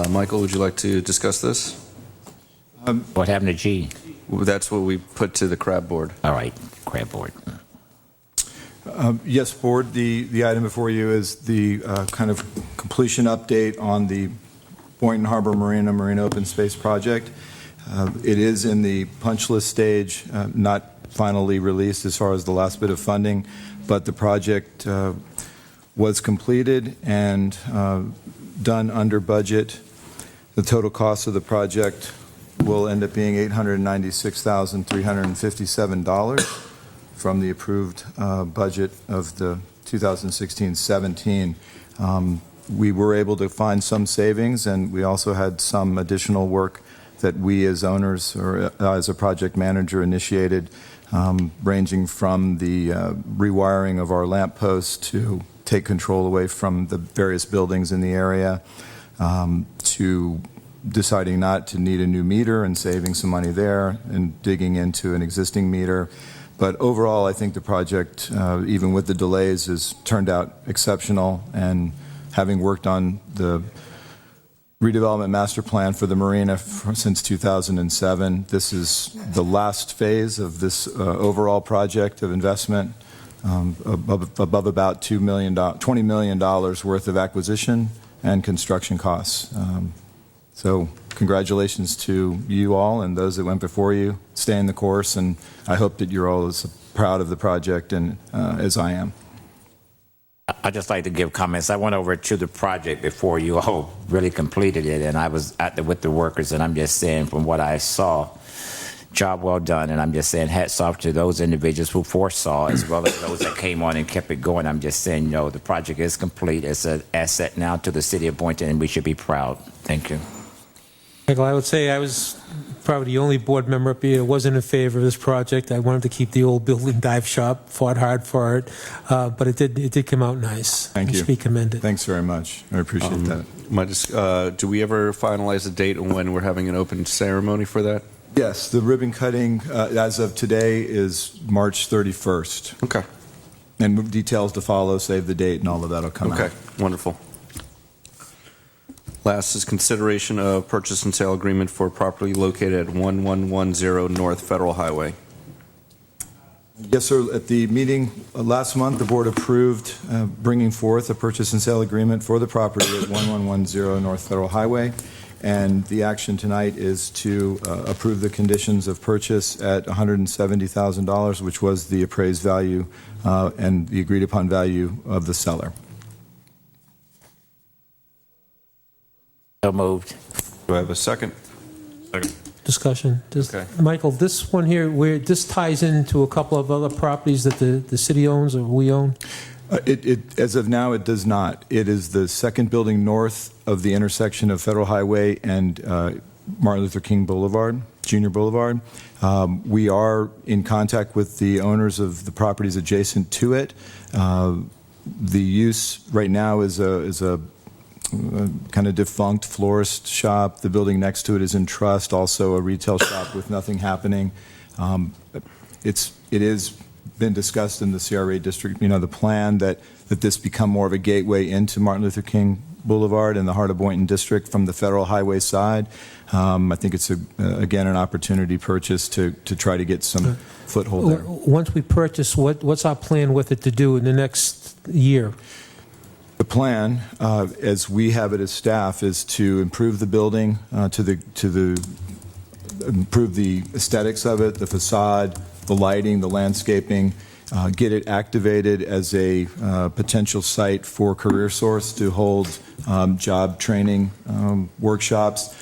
Michael, would you like to discuss this? What happened to G? That's what we put to the crab board. All right, crab board. Yes, Board, the item before you is the kind of completion update on the Boynton Harbor Marina Open Space Project. It is in the punch list stage, not finally released as far as the last bit of funding, but the project was completed and done under budget. The total cost of the project will end up being $896,357 from the approved budget of the 2016-17. We were able to find some savings, and we also had some additional work that we as owners or as a project manager initiated, ranging from the rewiring of our lamp posts to take control away from the various buildings in the area, to deciding not to need a new meter and saving some money there and digging into an existing meter. But overall, I think the project, even with the delays, has turned out exceptional. And having worked on the redevelopment master plan for the marina since 2007, this is the last phase of this overall project of investment, above about $20 million worth of acquisition and construction costs. So congratulations to you all and those that went before you. Stay in the course, and I hope that you're all as proud of the project and as I am. I'd just like to give comments. I went over to the project before you all really completed it, and I was out there with the workers, and I'm just saying from what I saw, job well done, and I'm just saying hats off to those individuals who foresaw as well as those that came on and kept it going. I'm just saying, the project is complete. It's an asset now to the city of Boynton, and we should be proud. Thank you. Michael, I would say I was probably the only board member up here that wasn't in favor of this project. I wanted to keep the old building dive shop, fought hard for it, but it did come out nice. Thank you. It should be commended. Thanks very much. I appreciate that. Do we ever finalize a date on when we're having an open ceremony for that? Yes, the ribbon cutting as of today is March 31st. Okay. And details to follow, save the date, and all of that will come out. Okay, wonderful. Last is consideration of purchase and sale agreement for property located at 1110 North Federal Highway. Yes, sir. At the meeting last month, the board approved bringing forth a purchase and sale agreement for the property at 1110 North Federal Highway. And the action tonight is to approve the conditions of purchase at $170,000, which was the appraised value and the agreed upon value of the seller. So moved. Do I have a second? Discussion. Okay. Michael, this one here, where this ties into a couple of other properties that the city owns or we own? As of now, it does not. It is the second building north of the intersection of Federal Highway and Martin Luther King Boulevard, Junior Boulevard. We are in contact with the owners of the properties adjacent to it. The use right now is a kind of defunct florist shop. The building next to it is in trust, also a retail shop with nothing happening. It is been discussed in the CRA district, the plan that this become more of a gateway into Martin Luther King Boulevard in the heart of Boynton district from the Federal Highway side. I think it's, again, an opportunity purchase to try to get some foothold there. Once we purchase, what's our plan with it to do in the next year? The plan, as we have it as staff, is to improve the building, improve the aesthetics of it, the facade, the lighting, the landscaping, get it activated as a potential site for Career Source to hold job training workshops.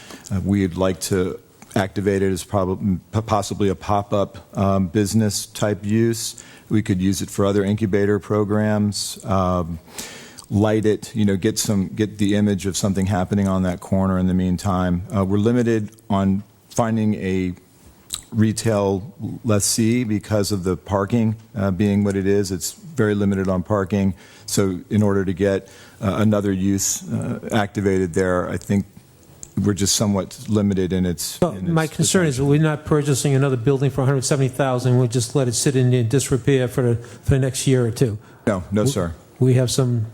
We'd like to activate it as possibly a pop-up business type use. We could use it for other incubator programs. Light it, get the image of something happening on that corner in the meantime. We're limited on finding a retail lessee because of the parking being what it is. It's very limited on parking. So in order to get another use activated there, I think we're just somewhat limited in its. My concern is that we're not purchasing another building for $170,000. We'll just let it sit in disrepair for the next year or two. No, sir. We have some.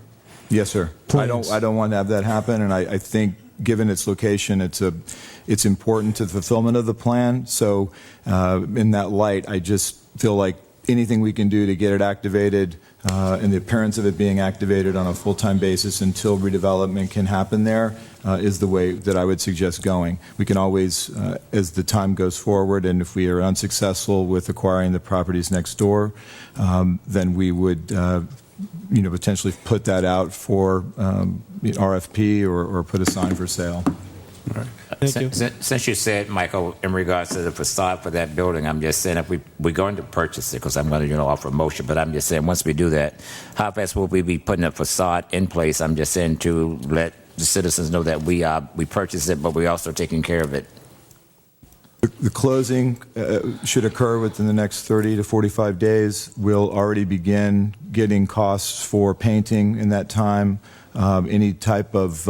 Yes, sir. Plans. I don't want to have that happen, and I think given its location, it's important to the fulfillment of the plan. So in that light, I just feel like anything we can do to get it activated and the appearance of it being activated on a full-time basis until redevelopment can happen there is the way that I would suggest going. We can always, as the time goes forward, and if we are unsuccessful with acquiring the properties next door, then we would potentially put that out for RFP or put a sign for sale. Thank you. Since you said, Michael, in regards to the facade for that building, I'm just saying if we're going to purchase it, because I'm going to offer a motion, but I'm just saying once we do that, how fast will we be putting a facade in place? I'm just saying to let the citizens know that we purchased it, but we're also taking care of it. The closing should occur within the next 30 to 45 days. We'll already begin getting costs for painting in that time, any type of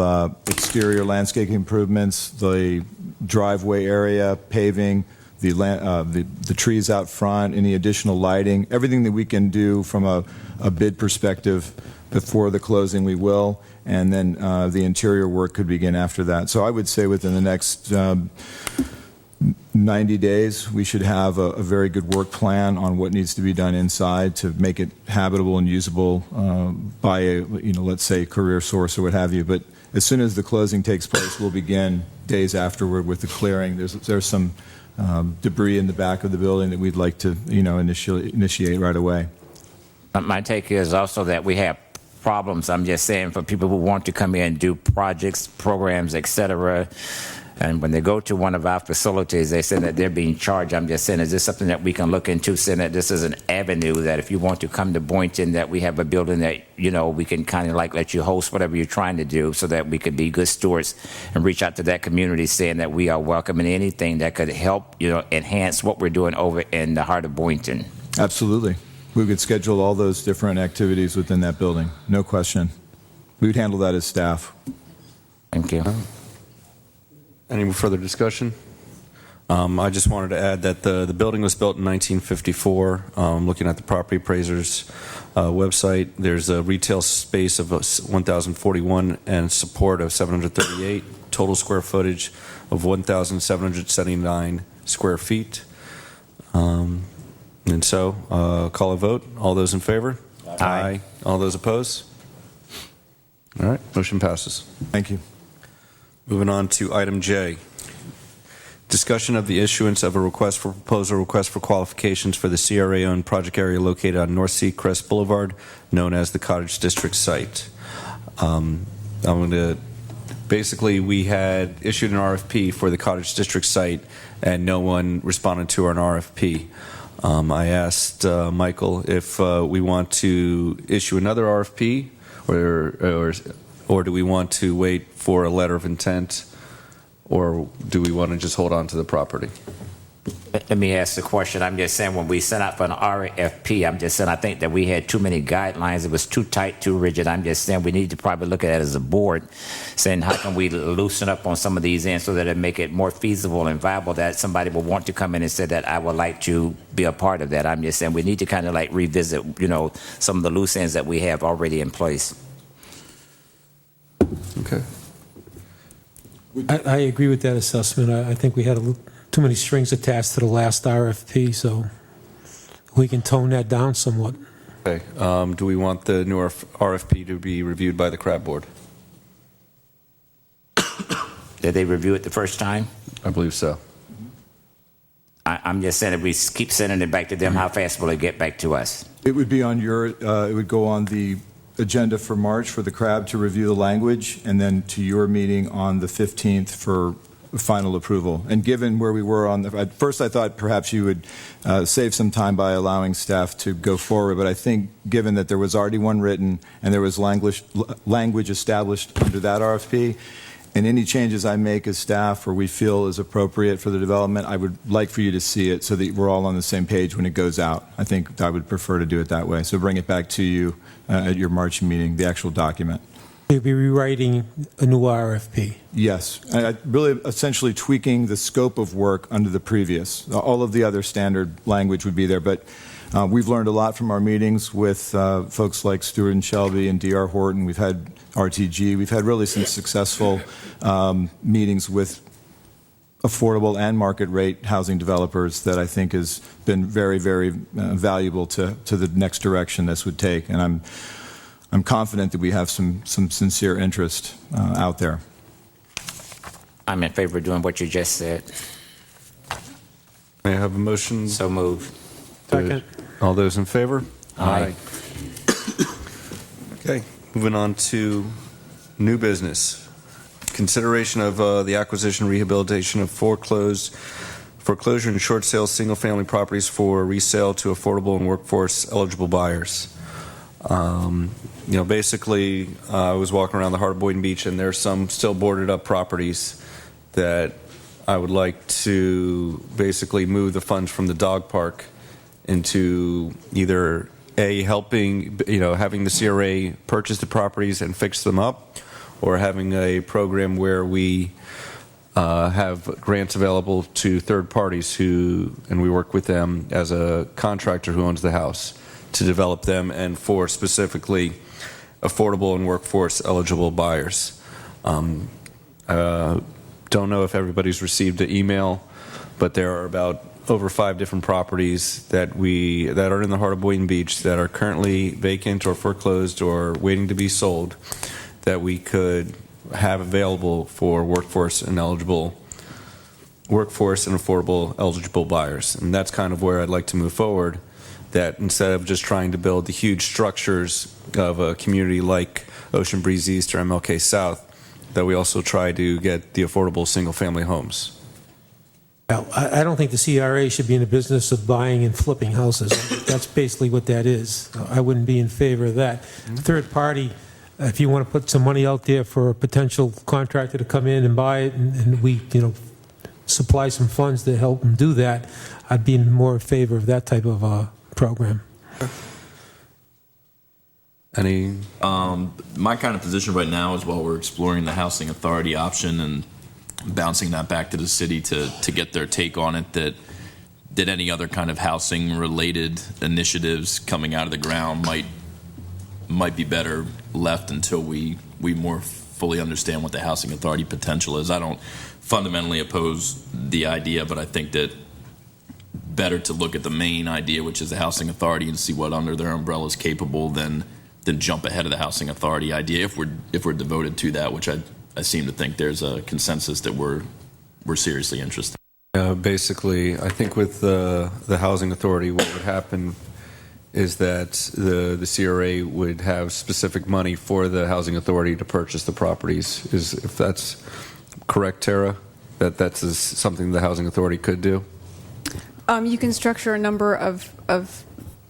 exterior landscape improvements, the driveway area, paving, the trees out front, any additional lighting, everything that we can do from a bid perspective before the closing we will, and then the interior work could begin after that. So I would say within the next 90 days, we should have a very good work plan on what needs to be done inside to make it habitable and usable by a, let's say, Career Source or what have you. But as soon as the closing takes place, we'll begin days afterward with the clearing. There's some debris in the back of the building that we'd like to, initiate right away. My take is also that we have problems. I'm just saying for people who want to come in and do projects, programs, etc. And when they go to one of our facilities, they say that they're being charged. I'm just saying, is this something that we can look into, saying that this is an avenue that if you want to come to Boynton, that we have a building that, we can kind of like let you host whatever you're trying to do so that we could be good stewards and reach out to that community saying that we are welcoming anything that could help, enhance what we're doing over in the heart of Boynton. Absolutely. We could schedule all those different activities within that building. No question. We would handle that as staff. Thank you. Any further discussion? I just wanted to add that the building was built in 1954. Looking at the property appraiser's website, there's a retail space of 1,041 and support of 738, total square footage of 1,779 square feet. And so, call a vote. All those in favor? Aye. All those opposed? All right, motion passes. Thank you. Moving on to item J. Discussion of the issuance of a request for qualifications for the CRA-owned project area located on North Sea Crest Boulevard, known as the Cottage District site. Basically, we had issued an RFP for the Cottage District site, and no one responded to our RFP. I asked Michael if we want to issue another RFP, or do we want to wait for a letter of intent, or do we want to just hold on to the property? Let me ask the question. I'm just saying, when we sent out for an RFP, I'm just saying I think that we had too many guidelines. It was too tight, too rigid. I'm just saying we need to probably look at it as a board, saying how can we loosen up on some of these ends so that it make it more feasible and viable, that somebody will want to come in and say that I would like to be a part of that. I'm just saying we need to kind of like revisit, some of the loose ends that we have already in place. Okay. I agree with that assessment. I think we had too many strings attached to the last RFP, so we can tone that down somewhat. Okay. Do we want the new RFP to be reviewed by the CRAB board? Did they review it the first time? I believe so. I'm just saying, if we keep sending it back to them, how fast will it get back to us? It would be on it would go on the agenda for March for the CRAB to review the language, and then to your meeting on the 15th for final approval. And given where we were at first I thought perhaps you would save some time by allowing staff to go forward, but I think given that there was already one written and there was language established under that RFP, and any changes I make as staff or we feel is appropriate for the development, I would like for you to see it so that we're all on the same page when it goes out. I think I would prefer to do it that way. So bring it back to you at your March meeting, the actual document. You'll be rewriting a new RFP. Yes. Really essentially tweaking the scope of work under the previous. All of the other standard language would be there, but we've learned a lot from our meetings with folks like Stewart and Shelby and D.R. Horton. We've had RTG. We've had really some successful meetings with affordable and market rate housing developers that I think has been very, very valuable to the next direction this would take. And I'm confident that we have some sincere interest out there. I'm in favor of doing what you just said. May I have a motion? So moved. Second. All those in favor? Aye. Okay, moving on to new business. Consideration of the acquisition rehabilitation of foreclosure and short sale single-family properties for resale to affordable and workforce-eligible buyers. Basically, I was walking around the heart of Boynton Beach, and there's some still boarded up properties that I would like to basically move the funds from the dog park into either having the CRA purchase the properties and fix them up, or having a program where we have grants available to third parties and we work with them as a contractor who owns the house to develop them and for specifically affordable and workforce eligible buyers. Don't know if everybody's received the email, but there are about over 5 different properties that are in the heart of Boynton Beach that are currently vacant or foreclosed or waiting to be sold that we could have available for workforce and affordable eligible buyers. And that's kind of where I'd like to move forward, that instead of just trying to build the huge structures of a community like Ocean Breeze East or MLK South, that we also try to get the affordable single-family homes. Well, I don't think the CRA should be in the business of buying and flipping houses. That's basically what that is. I wouldn't be in favor of that. Third party, if you want to put some money out there for a potential contractor to come in and buy it, and we, supply some funds to help them do that, I'd be more in favor of that type of program. My kind of position right now is while we're exploring the housing authority option and bouncing that back to the city to get their take on it, that any other kind of housing related initiatives coming out of the ground might be better left until we more fully understand what the housing authority potential is. I don't fundamentally oppose the idea, but I think that better to look at the main idea, which is the housing authority, and see what under their umbrella is capable than jump ahead of the housing authority idea if we're devoted to that, which I seem to think there's a consensus that we're seriously interested. Basically, I think with the housing authority, what would happen is that the CRA would have specific money for the housing authority to purchase the properties. If that's correct, Tara, that's something the housing authority could do? You can structure a number of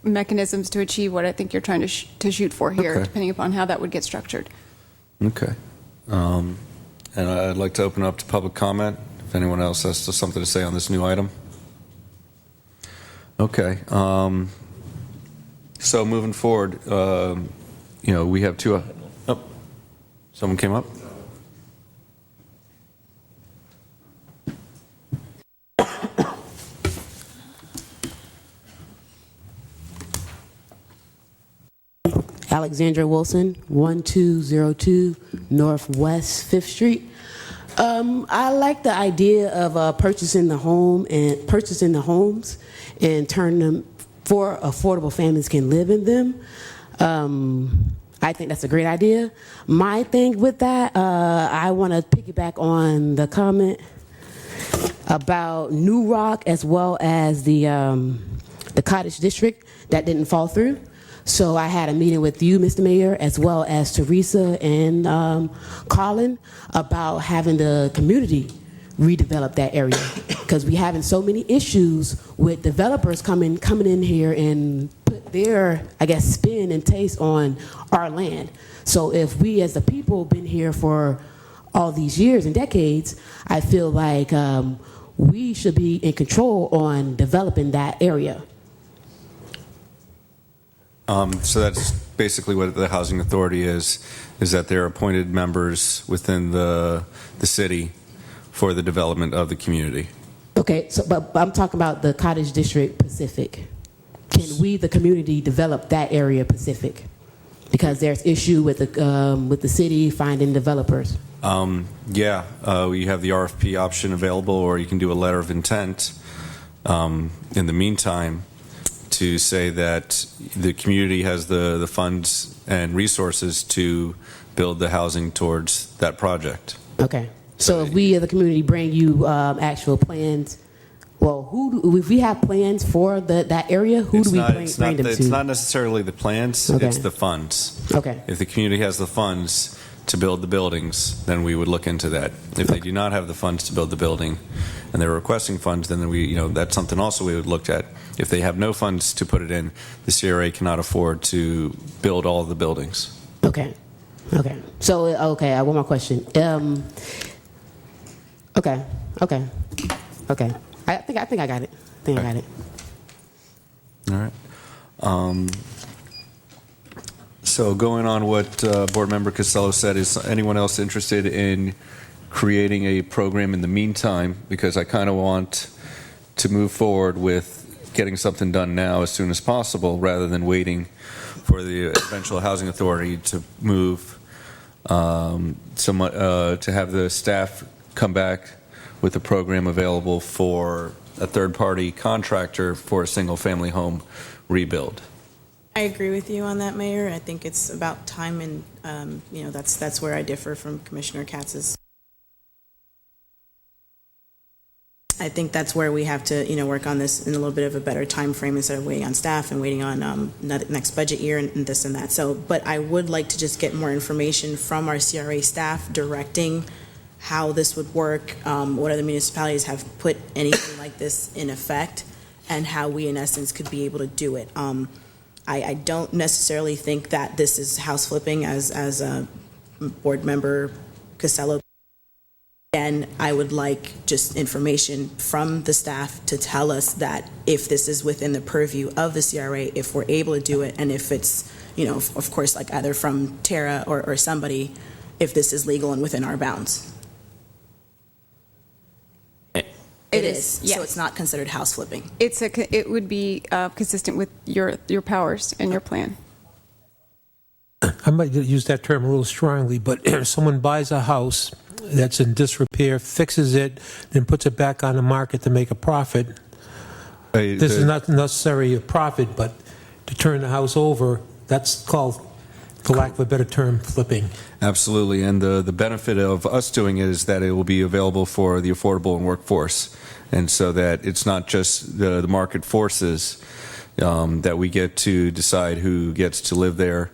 mechanisms to achieve what I think you're trying to shoot for here, Okay. depending upon how that would get structured. Okay. And I'd like to open up to public comment. If anyone else has something to say on this new item. Okay. So moving forward, we have two. Oh, someone came up. Alexandra Wilson, 1202 Northwest 5th Street. I like the idea of purchasing the homes and turning them for affordable families can live in them. I think that's a great idea. My thing with that, I want to piggyback on the comment about New Rock as well as the Cottage District that didn't fall through. So I had a meeting with you, Mr. Mayor, as well as Teresa and Colin about having the community redevelop that area because we having so many issues with developers coming in here and put their, I guess, spin and taste on our land. So if we as the people been here for all these years and decades, I feel like we should be in control on developing that area. So that's basically what the housing authority is that they're appointed members within the city for the development of the community. Okay, so but I'm talking about the Cottage District Pacific. Can we, the community, develop that area Pacific? Because there's issue with the city finding developers. We have the RFP option available, or you can do a letter of intent. In the meantime, to say that the community has the funds and resources to build the housing towards that project. Okay. So if we as a community bring you actual plans, well, if we have plans for that area, who do we bring them to? It's not necessarily the plans, okay. It's the funds. Okay. If the community has the funds to build the buildings, then we would look into that. If they do not have the funds to build the building and they're requesting funds, then that's something also we would look at. If they have no funds to put it in, the CRA cannot afford to build all of the buildings. Okay. So, I have one more question. Okay. I think I got it. I got it. All right. So going on what Board Member Costello said, is anyone else interested in creating a program in the meantime? Because I kind of want to move forward with getting something done now as soon as possible, rather than waiting for the eventual housing authority to move, to have the staff come back with a program available for a third-party contractor for a single-family home rebuild. I agree with you on that, Mayor. I think it's about time, and that's where I differ from Commissioner Katz's. I think that's where we have to, work on this in a little bit of a better time frame instead of waiting on staff and waiting on next budget year and this and that. So, but I would like to just get more information from our CRA staff directing how this would work, what other municipalities have put anything like this in effect, and how we, in essence, could be able to do it. I don't necessarily think that this is house flipping, as Board Member Costello. Again, I would like just information from the staff to tell us that if this is within the purview of the CRA, if we're able to do it, and if it's, of course, like either from Tara or somebody, if this is legal and within our bounds. It is, is. yes. So it's not considered house flipping. It would be consistent with your powers and your plan. I might use that term a little strongly, but if someone buys a house that's in disrepair, fixes it, then puts it back on the market to make a profit, this is not necessarily a profit, but to turn the house over, that's called, for lack of a better term, flipping. Absolutely, and the benefit of us doing it is that it will be available for the affordable and workforce, and so that it's not just the market forces, that we get to decide who gets to live there.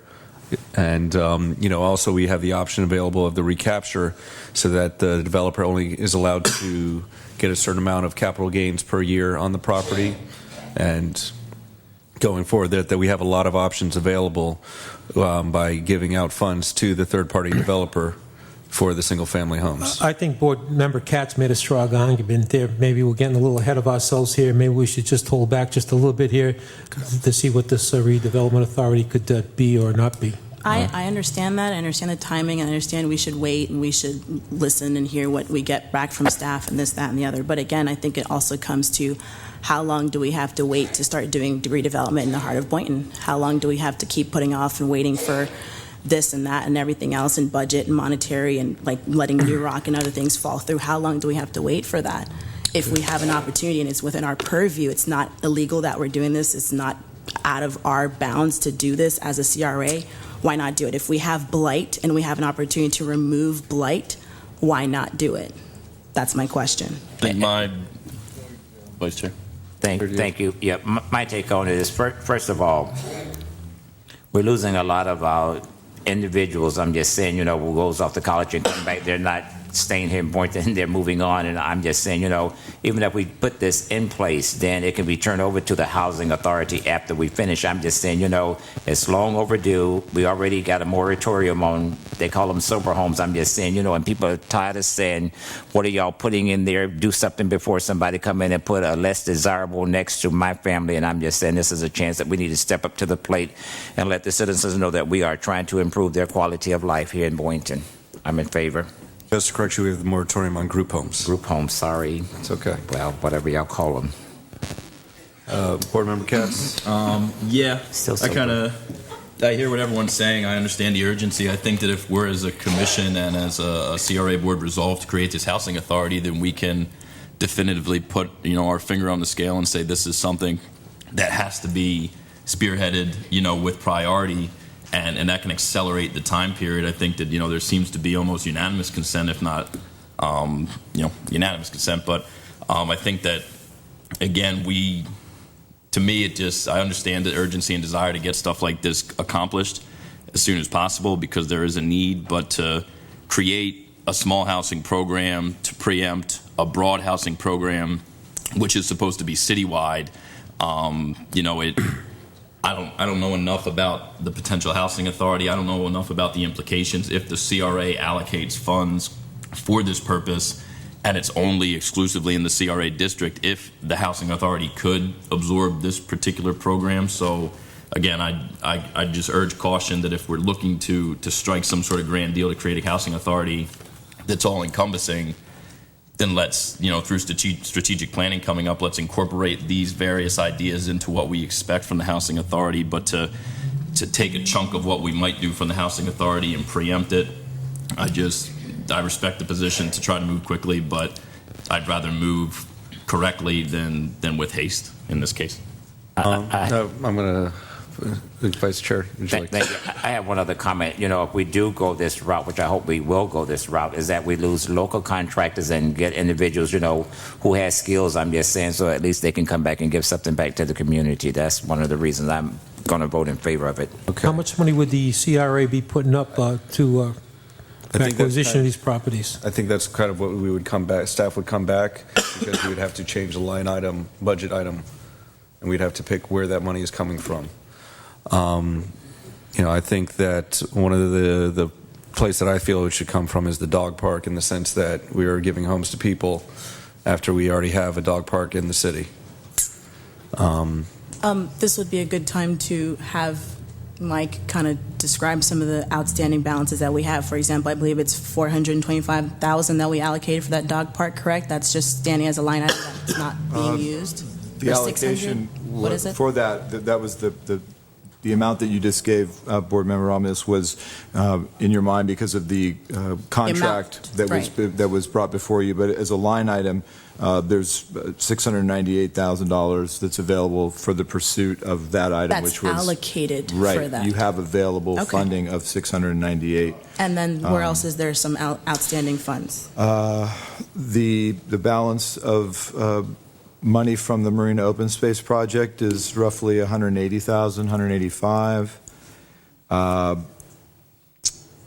And, also we have the option available of the recapture so that the developer only is allowed to get a certain amount of capital gains per year on the property. And going forward, that we have a lot of options available by giving out funds to the third-party developer for the single-family homes. I think Board Member Katz made a strong argument there. Maybe we're getting a little ahead of ourselves here. Maybe we should just hold back just a little bit here to see what this redevelopment authority could be or not be. I understand that. I understand the timing. I understand we should wait and we should listen and hear what we get back from staff and this, that, and the other. But again, I think it also comes to how long do we have to wait to start doing redevelopment in the heart of Boynton? How long do we have to keep putting off and waiting for this and that and everything else and budget and monetary and like letting New Rock and other things fall through? How long do we have to wait for that? If we have an opportunity and it's within our purview, it's not illegal that we're doing this, it's not out of our bounds to do this as a CRA, why not do it? If we have blight and we have an opportunity to remove blight, why not do it? That's my question. Vice Chair. Thank you. Yeah, my take on it is, first of all, we're losing a lot of our individuals. I'm just saying, who goes off to college and come back, they're not staying here in Boynton, they're moving on. And I'm just saying, even if we put this in place, then it can be turned over to the housing authority after we finish. I'm just saying, it's long overdue. We already got a moratorium on, they call them sober homes. I'm just saying, and people are tired of saying, what are y'all putting in there? Do something before somebody come in and put a less desirable next to my family. And I'm just saying, this is a chance that we need to step up to the plate and let the citizens know that we are trying to improve their quality of life here in Boynton. I'm in favor. Just to correct you, we have the moratorium on group homes. Group homes, sorry. It's okay. Well, whatever y'all call them. Board Member Katz? Yeah, Still I hear what everyone's saying. I understand the urgency. I think that if we're as a commission and as a CRA board resolved to create this housing authority, then we can definitively put our finger on the scale and say this is something that has to be spearheaded with priority. And that can accelerate the time period. I think that there seems to be almost unanimous consent, if not unanimous consent. But I think that again, I understand the urgency and desire to get stuff like this accomplished as soon as possible because there is a need. But to create a small housing program, to preempt a broad housing program, which is supposed to be citywide, I don't know enough about the potential housing authority. I don't know enough about the implications if the CRA allocates funds for this purpose and it's only exclusively in the CRA district, if the housing authority could absorb this particular program. So again, I just urge caution that if we're looking to strike some sort of grand deal to create a housing authority that's all encompassing, then let's, through strategic planning coming up, let's incorporate these various ideas into what we expect from the housing authority. But to take a chunk of what we might do from the housing authority and preempt it, I respect the position to try to move quickly, but I'd rather move correctly than with haste in this case. I'm going to, Vice Chair, would you like to? I have one other comment. If we do go this route, which I hope we will go this route, is that we lose local contractors and get individuals, who has skills. I'm just saying, so at least they can come back and give something back to the community. That's one of the reasons I'm going to vote in favor of it. Okay. How much money would the CRA be putting up to acquisition of these properties? I think that's kind of what we would come back, staff would come back, because we would have to change the line item, budget item, and we'd have to pick where that money is coming from. I think that one of the place that I feel it should come from is the dog park, in the sense that we are giving homes to people after we already have a dog park in the city. This would be a good time to have Mike kind of describe some of the outstanding balances that we have. For example, I believe it's $425,000 that we allocated for that dog park, correct? That's just standing as a line item that's not being used? The Or allocation 600? What is it? for that was the amount that you just gave Board Member Ramos was in your mind because of the contract that was brought before you. But as a line item, there's $698,000 that's available for the pursuit of that item, That's which was allocated right. for that. You have available Okay. funding of $698. And then where else is there some outstanding funds? The balance of money from the Marina Open Space Project is roughly $180,000, $185,000.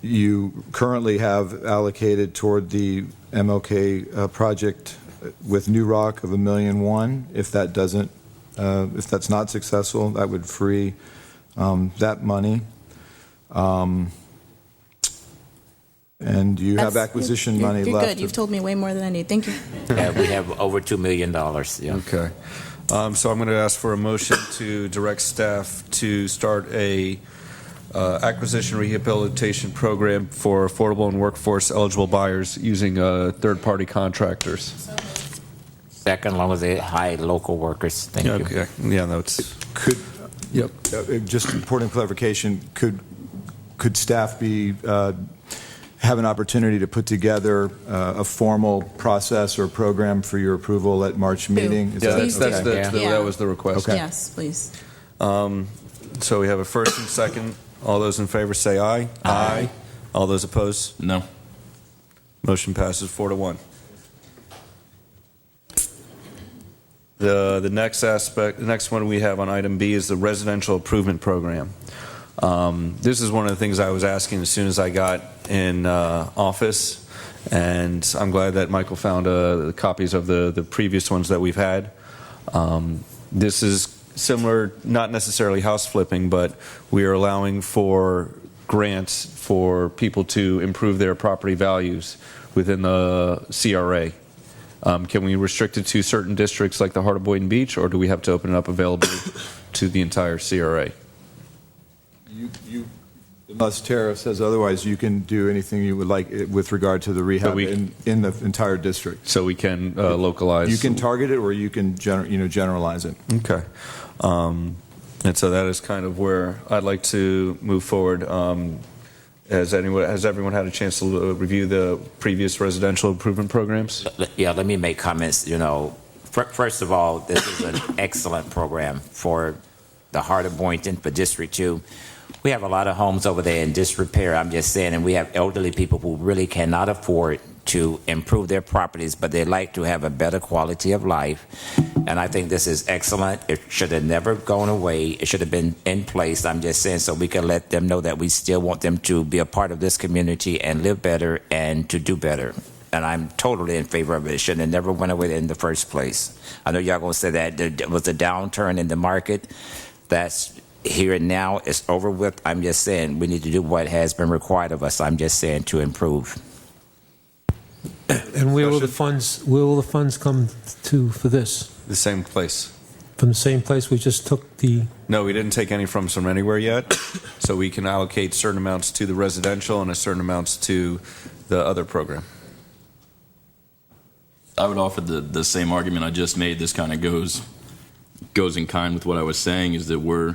You currently have allocated toward the MLK project with New Rock of $1.1 million. If that's not successful, that would free that money. And you have acquisition money You're left. good. You've told me way more than I need. Thank you. Yeah, we have over $2 million. Yeah. Okay. So I'm going to ask for a motion to direct staff to start a acquisition rehabilitation program for affordable and workforce eligible buyers using third-party contractors. Second, as long as they hire local workers. Thank you. Okay. Yeah, no, it's. Yep. Just important clarification, could staff have an opportunity to put together a formal process or program for your approval at March meeting? Yeah, Please do. that was the request. Okay. Yes, please. So we have a first and second. All those in favor say aye. Aye. All those opposed? No. Motion passes 4-1. The next one we have on item B is the residential improvement program. This is one of the things I was asking as soon as I got in office, and I'm glad that Michael found the copies of the previous ones that we've had. This is similar, not necessarily house flipping, but we are allowing for grants for people to improve their property values within the CRA. Can we restrict it to certain districts like the heart of Boynton Beach, or do we have to open it up available to the entire CRA? Unless Tara says otherwise, you can do anything you would like with regard to the rehab in the entire district. So we can localize. You can target it, or you can generalize it. Okay. And so that is kind of where I'd like to move forward. Has everyone had a chance to review the previous residential improvement programs? Yeah, let me make comments. First of all, this is an excellent program for the heart of Boynton, for District 2. We have a lot of homes over there in disrepair, I'm just saying, and we have elderly people who really cannot afford to improve their properties, but they like to have a better quality of life. And I think this is excellent. It should have never gone away. It should have been in place, I'm just saying, so we can let them know that we still want them to be a part of this community and live better and to do better. And I'm totally in favor of it. It should have never went away in the first place. I know y'all going to say that there was a downturn in the market. That's here and now. It's over with. I'm just saying we need to do what has been required of us. I'm just saying to improve. And where will the funds come to for this? The same place. From the same place we just took the... No, we didn't take any from anywhere yet. So we can allocate certain amounts to the residential and a certain amounts to the other program. I would offer the same argument I just made. This kind of goes in kind with what I was saying, is that we're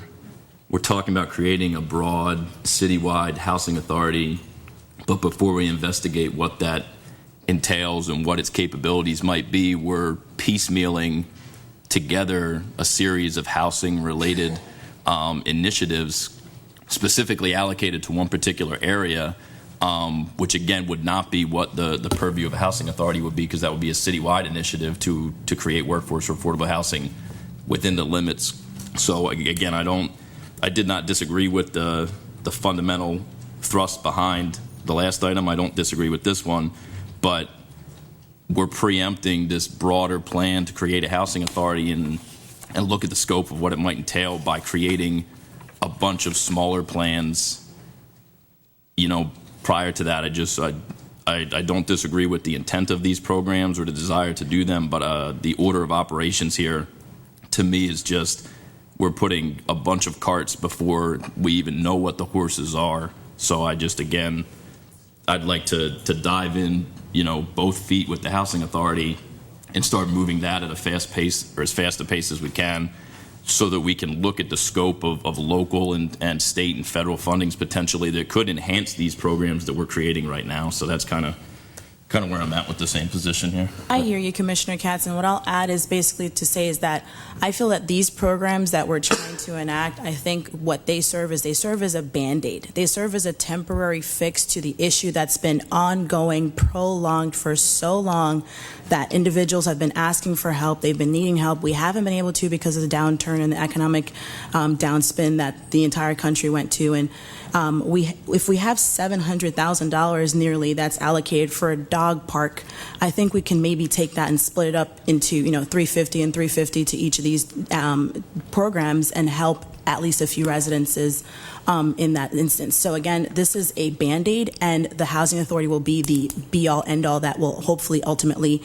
talking about creating a broad citywide housing authority, but before we investigate what that entails and what its capabilities might be, we're piecemealing together a series of housing related initiatives specifically allocated to one particular area, which again would not be what the purview of a housing authority would be, because that would be a citywide initiative to create workforce or affordable housing within the limits. So again, I did not disagree with the fundamental thrust behind the last item. I don't disagree with this one, but we're preempting this broader plan to create a housing authority and look at the scope of what it might entail by creating a bunch of smaller plans. Prior to that, I don't disagree with the intent of these programs or the desire to do them, but the order of operations here, to me, is just we're putting a bunch of carts before we even know what the horses are. So I just, again, I'd like to dive in, both feet with the housing authority and start moving that at a fast pace, or as fast a pace as we can, so that we can look at the scope of local and state and federal fundings potentially that could enhance these programs that we're creating right now. So that's kind of where I'm at with the same position here. I hear you, Commissioner Katz, and what I'll add is basically to say is that I feel that these programs that we're trying to enact, I think what they serve as a Band-Aid. They serve as a temporary fix to the issue that's been ongoing, prolonged for so long, that individuals have been asking for help, they've been needing help. We haven't been able to because of the downturn and the economic downspin that the entire country went to. And if we have $700,000 nearly that's allocated for a dog park, I think we can maybe take that and split it up into $350 and $350 to each of these programs and help at least a few residences in that instance. So again, this is a Band-Aid, and the Housing Authority will be the be-all, end-all that will hopefully ultimately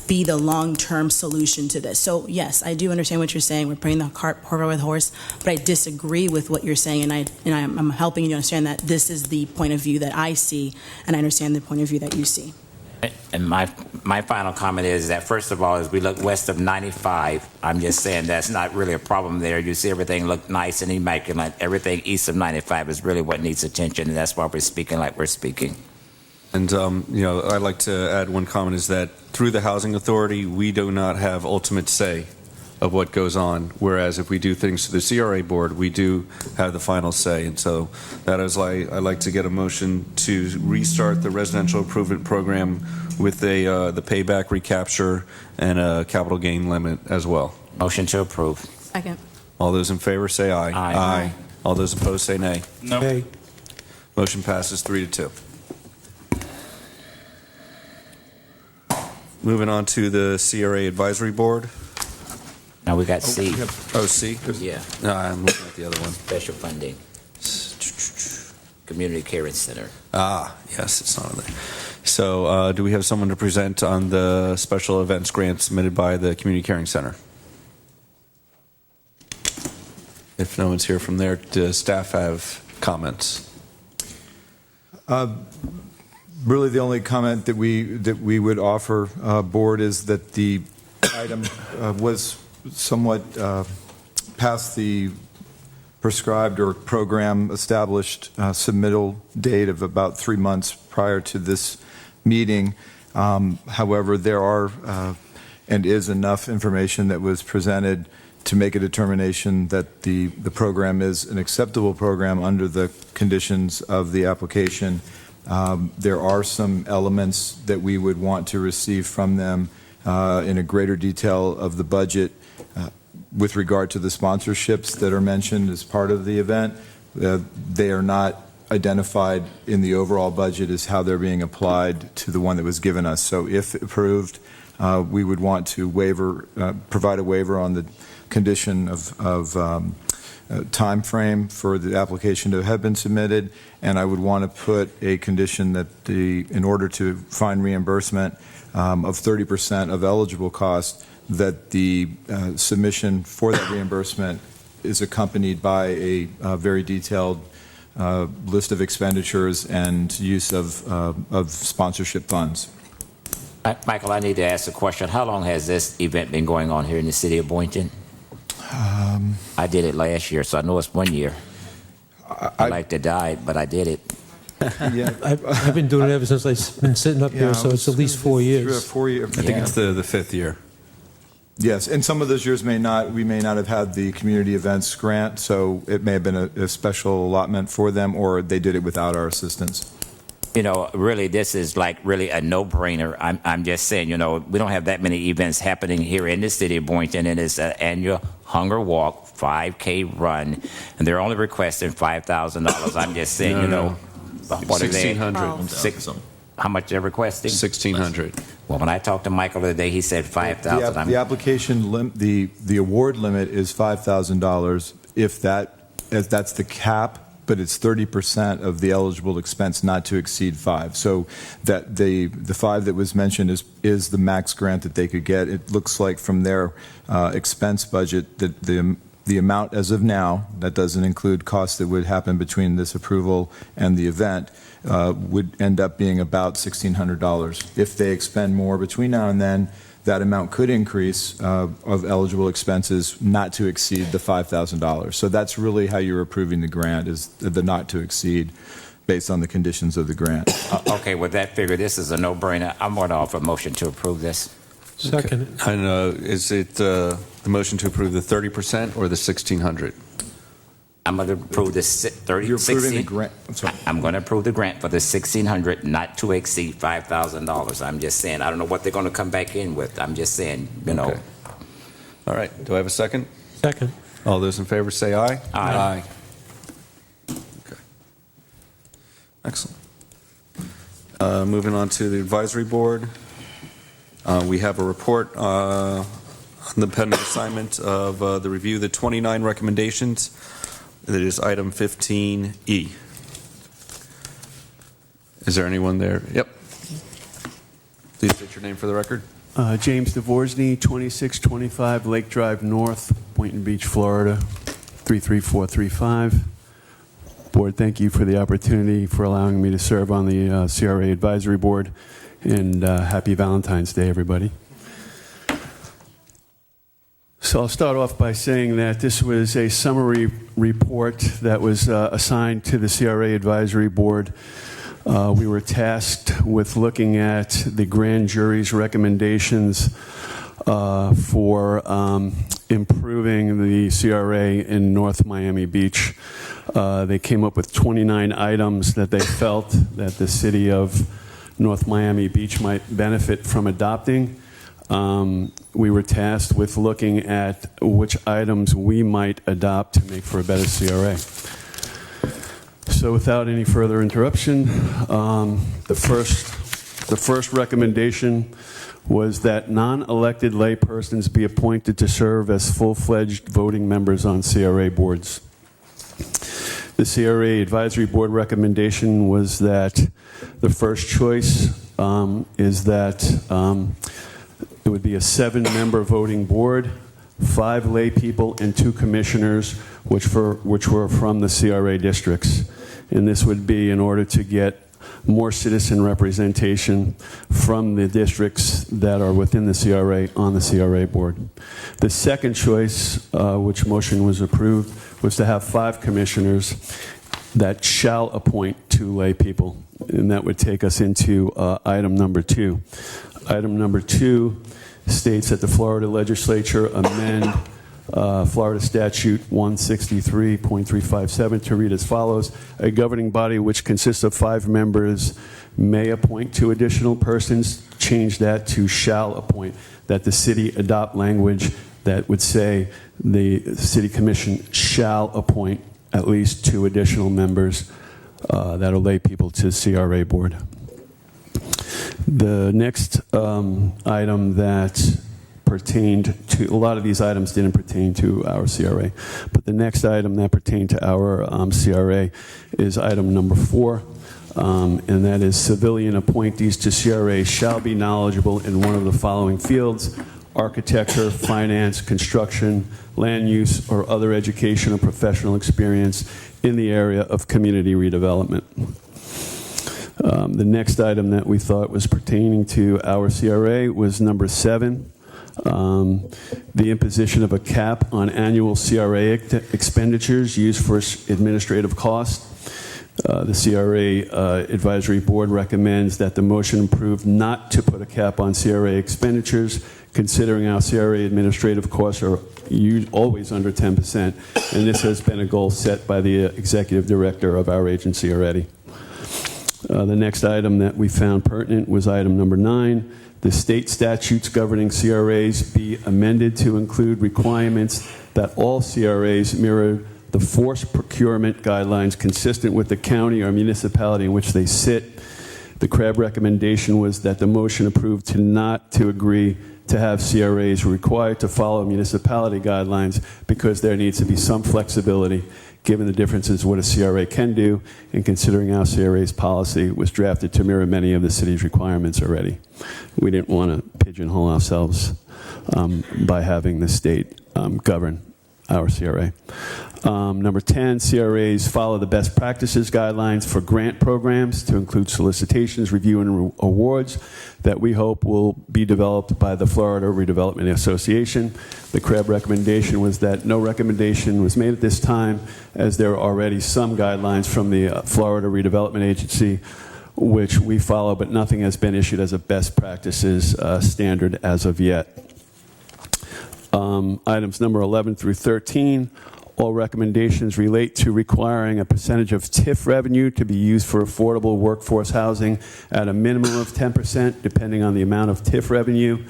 be the long-term solution to this. So yes, I do understand what you're saying. We're putting the cart before the horse, but I disagree with what you're saying, and I'm helping you to understand that this is the point of view that I see, and I understand the point of view that you see. And my final comment is that, first of all, as we look west of 95, I'm just saying that's not really a problem there. You see everything look nice and immaculate. Everything east of 95 is really what needs attention, and that's why we're speaking like we're speaking. And, I'd like to add one comment is that through the Housing Authority, we do not have ultimate say of what goes on, whereas if we do things to the CRA board, we do have the final say. And so that is why I'd like to get a motion to restart the residential improvement program with the payback recapture and a capital gain limit as well. Motion to approve. Second. All those in favor say aye. Aye. All those opposed say nay. No. Okay. Motion passes 3-2. Moving on to the CRA Advisory Board. Now we got C. Oh, C? Yeah, No, I'm looking at the other one. special funding. Community Care Center. Yes, it's not on there. So do we have someone to present on the special events grant submitted by the Community Caring Center? If no one's here from there, does staff have comments? Really, the only comment that we would offer, board, is that the item was somewhat past the prescribed or program established submittal date of about 3 months prior to this meeting. However, there are and is enough information that was presented to make a determination that the program is an acceptable program under the conditions of the application. There are some elements that we would want to receive from them in a greater detail of the budget with regard to the sponsorships that are mentioned as part of the event. They are not identified in the overall budget as how they're being applied to the one that was given us. So if approved, we would want to provide a waiver on the condition of time frame for the application to have been submitted, and I would want to put a condition that in order to find reimbursement of 30% of eligible cost, that the submission for that reimbursement is accompanied by a very detailed list of expenditures and use of sponsorship funds. Michael, I need to ask a question. How long has this event been going on here in the city of Boynton? I did it last year, so I know it's 1 year. I like to die, but I did it. Yeah, I've been doing it ever since I've been sitting up here, so it's at least 4 years. 4 years. I think it's the fifth year. Yes, and some of those years we may not have had the community events grant, so it may have been a special allotment for them, or they did it without our assistance. Really, this is like really a no-brainer. I'm just saying, we don't have that many events happening here in the city of Boynton, and it's an annual Hunger Walk 5K run, and they're only requesting $5,000. I'm just saying, what are they? $1,600. How much they're requesting? $1,600. Well, when I talked to Michael the other day, he said $5,000. The application the award limit is $5,000 if that's the cap, but it's 30% of the eligible expense not to exceed 5. So that the 5 that was mentioned is the max grant that they could get. It looks like from their expense budget that the The amount as of now, that doesn't include costs that would happen between this approval and the event, would end up being about $1,600. If they expend more between now and then, that amount could increase of eligible expenses not to exceed the $5,000. So that's really how you're approving the grant, is the not to exceed based on the conditions of the grant. Okay, with that figure, this is a no-brainer. I'm going to offer a motion to approve this. Second. And is it the motion to approve the 30% or the 1,600? I'm going to approve the 30, You're approving 16 the grant. I'm sorry. I'm going to approve the grant for the $1,600, not to exceed $5,000. I'm just saying, I don't know what they're going to come back in with. I'm just saying, you know. Okay. All right. Do I have a second? Second. All those in favor say aye. Aye. Okay. Excellent. Moving on to the advisory board. We have a report on the pending assignment of the review of the 29 recommendations. That is item 15E. Is there anyone there? Yep. Please state your name for the record. James Dvorsny, 2625 Lake Drive North, Boynton Beach, Florida, 33435. Board, thank you for the opportunity for allowing me to serve on the CRA Advisory Board, and happy Valentine's Day, everybody. So I'll start off by saying that this was a summary report that was assigned to the CRA Advisory Board. We were tasked with looking at the grand jury's recommendations for improving the CRA in North Miami Beach. They came up with 29 items that they felt that the city of North Miami Beach might benefit from adopting. We were tasked with looking at which items we might adopt to make for a better CRA. So without any further interruption, the first recommendation was that non-elected laypersons be appointed to serve as full-fledged voting members on CRA boards. The CRA Advisory Board recommendation was that the first choice is that it would be a 7-member voting board, 5 lay people, and 2 commissioners, which were from the CRA districts. And this would be in order to get more citizen representation from the districts that are within the CRA on the CRA board. The second choice, which motion was approved, was to have 5 commissioners that shall appoint 2 lay people. And that would take us into item number 2. Item number 2 states that the Florida legislature amend Florida Statute 163.357 to read as follows: a governing body which consists of 5 members may appoint 2 additional persons. Change that to shall appoint, that the city adopt language that would say the city commission shall appoint at least 2 additional members that are lay people to the CRA board. The next item that pertained to, a lot of these items didn't pertain to our CRA, but the next item that pertained to our CRA is item number 4, and that is civilian appointees to CRA shall be knowledgeable in one of the following fields: architecture, finance, construction, land use, or other education or professional experience in the area of community redevelopment. The next item that we thought was pertaining to our CRA was number 7, the imposition of a cap on annual CRA expenditures used for administrative costs. The CRA Advisory Board recommends that the motion approve not to put a cap on CRA expenditures, considering our CRA administrative costs are always under 10%, and this has been a goal set by the executive director of our agency already. The next item that we found pertinent was item number 9. The state statutes governing CRAs be amended to include requirements that all CRAs mirror the forced procurement guidelines consistent with the county or municipality in which they sit. The CRAB recommendation was that the motion approved to agree to have CRAs required to follow municipality guidelines, because there needs to be some flexibility given the differences what a CRA can do, and considering our CRA's policy was drafted to mirror many of the city's requirements already. We didn't want to pigeonhole ourselves by having the state govern our CRA. Number 10, CRAs follow the best practices guidelines for grant programs to include solicitations, review, and awards that we hope will be developed by the Florida Redevelopment Association. The CREB recommendation was that no recommendation was made at this time, as there are already some guidelines from the Florida Redevelopment Agency which we follow, but nothing has been issued as a best practices standard as of yet. Items number 11 through 13, all recommendations relate to requiring a percentage of TIF revenue to be used for affordable workforce housing at a minimum of 10%, depending on the amount of TIF revenue,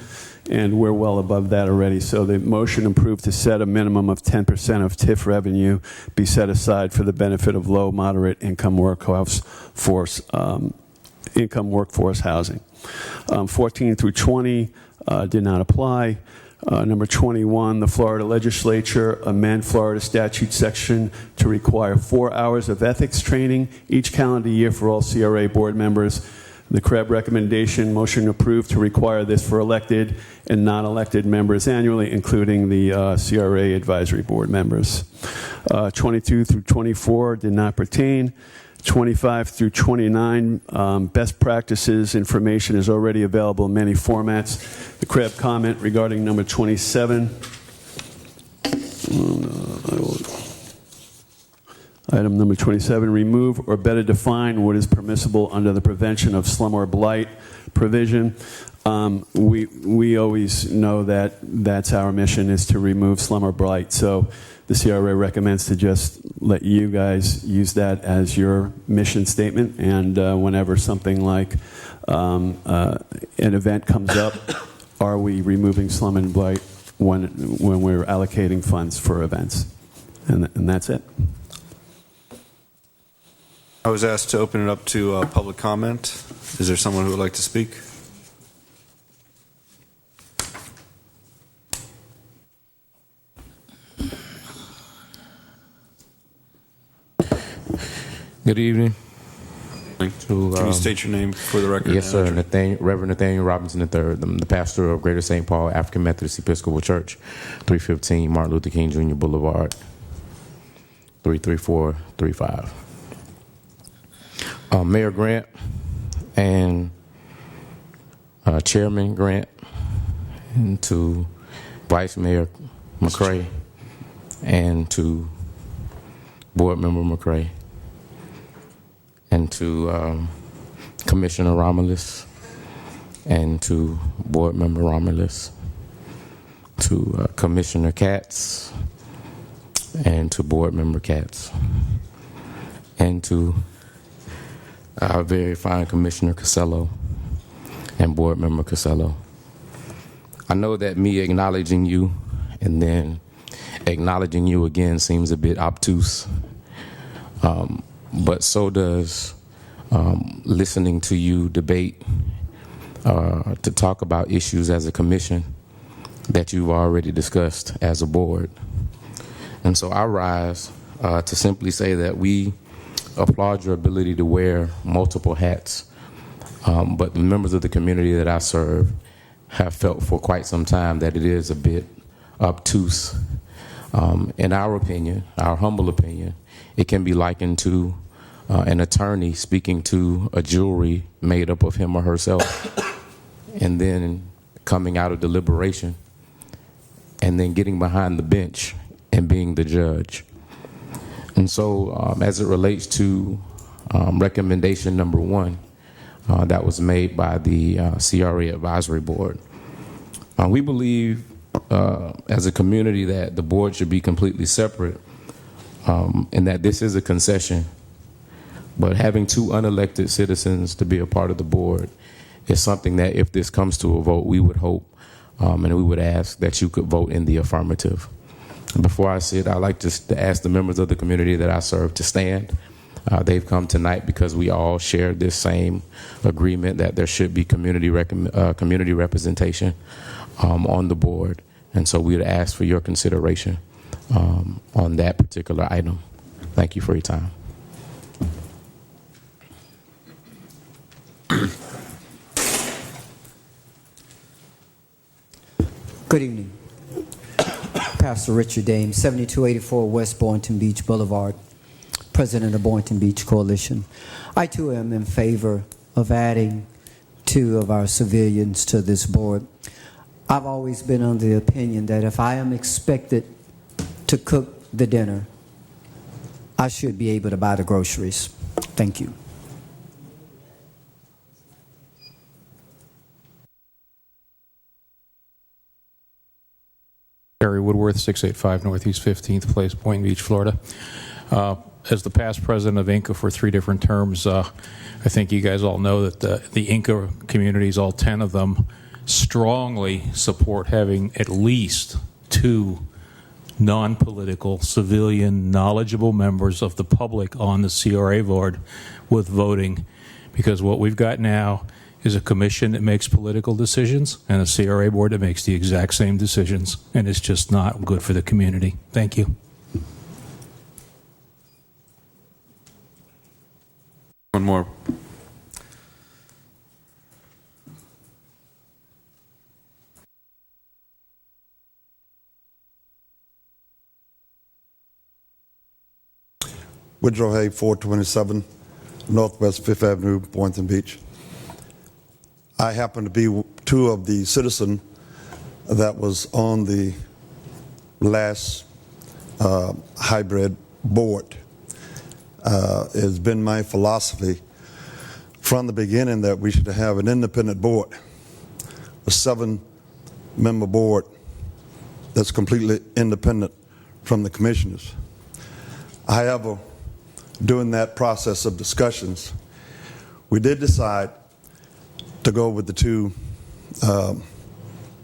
and we're well above that already. So the motion approved to set a minimum of 10% of TIF revenue be set aside for the benefit of low, moderate income workforce housing. 14 through 20 did not apply. Number 21, the Florida legislature amend Florida statute section to require 4 hours of ethics training each calendar year for all CRA board members. The CREB recommendation, motion approved to require this for elected and non-elected members annually, including the CRA advisory board members. 22 through 24 did not pertain. 25 through 29, best practices information is already available in many formats. The CREB comment regarding number 27. Item number 27, remove or better define what is permissible under the prevention of slum or blight provision. We always know that that's our mission, is to remove slum or blight. So the CRA recommends to just let you guys use that as your mission statement, and whenever something like an event comes up, are we removing slum and blight when we're allocating funds for events? And that's it. I was asked to open it up to public comment. Is there someone who would like to speak? Good evening. Can you state your name for the record? Yes, sir. Reverend Nathaniel Robinson III, the pastor of Greater St. Paul African Methodist Episcopal Church, 315 Martin Luther King Jr. Boulevard, 33435. Mayor Grant and Chairman Grant, and to Vice Mayor McCray, and to Board Member McCray, and to Commissioner Romulus, and to Board Member Romulus, to Commissioner Katz, and to Board Member Katz, and to our very fine Commissioner Casello and Board Member Casello. I know that me acknowledging you and then acknowledging you again seems a bit obtuse, but so does listening to you debate to talk about issues as a commission that you've already discussed as a board. And so I rise to simply say that we applaud your ability to wear multiple hats, but the members of the community that I serve have felt for quite some time that it is a bit obtuse. In our opinion, our humble opinion, it can be likened to an attorney speaking to a jury made up of him or herself, and then coming out of deliberation, and then getting behind the bench and being the judge. And so as it relates to recommendation number 1 that was made by the CRA Advisory Board, we believe as a community that the board should be completely separate, and that this is a concession. But having 2 unelected citizens to be a part of the board is something that, if this comes to a vote, we would hope and we would ask that you could vote in the affirmative. Before I sit, I'd like to ask the members of the community that I serve to stand. They've come tonight because we all share this same agreement that there should be community representation on the board. And so we would ask for your consideration on that particular item. Thank you for your time. Good evening. Pastor Richard Dame, 7284 West Boynton Beach Boulevard, president of Boynton Beach Coalition. I too am in favor of adding 2 of our civilians to this board. I've always been under the opinion that if I am expected to cook the dinner, I should be able to buy the groceries. Thank you. Barry Woodworth, 685 Northeast 15th Place, Boynton Beach, Florida. As the past president of Inca for 3 different terms, I think you guys all know that the Inca communities, all 10 of them, strongly support having at least 2 non-political, civilian, knowledgeable members of the public on the CRA board with voting, because what we've got now is a commission that makes political decisions and a CRA board that makes the exact same decisions, and it's just not good for the community. Thank you. One more. Woodrow Hay, 427 Northwest 5th Avenue, Boynton Beach. I happen to be 2 of the citizens that was on the last hybrid board. It's been my philosophy from the beginning that we should have an independent board, a 7-member board that's completely independent from the commissioners. However, during that process of discussions, we did decide to go with the 2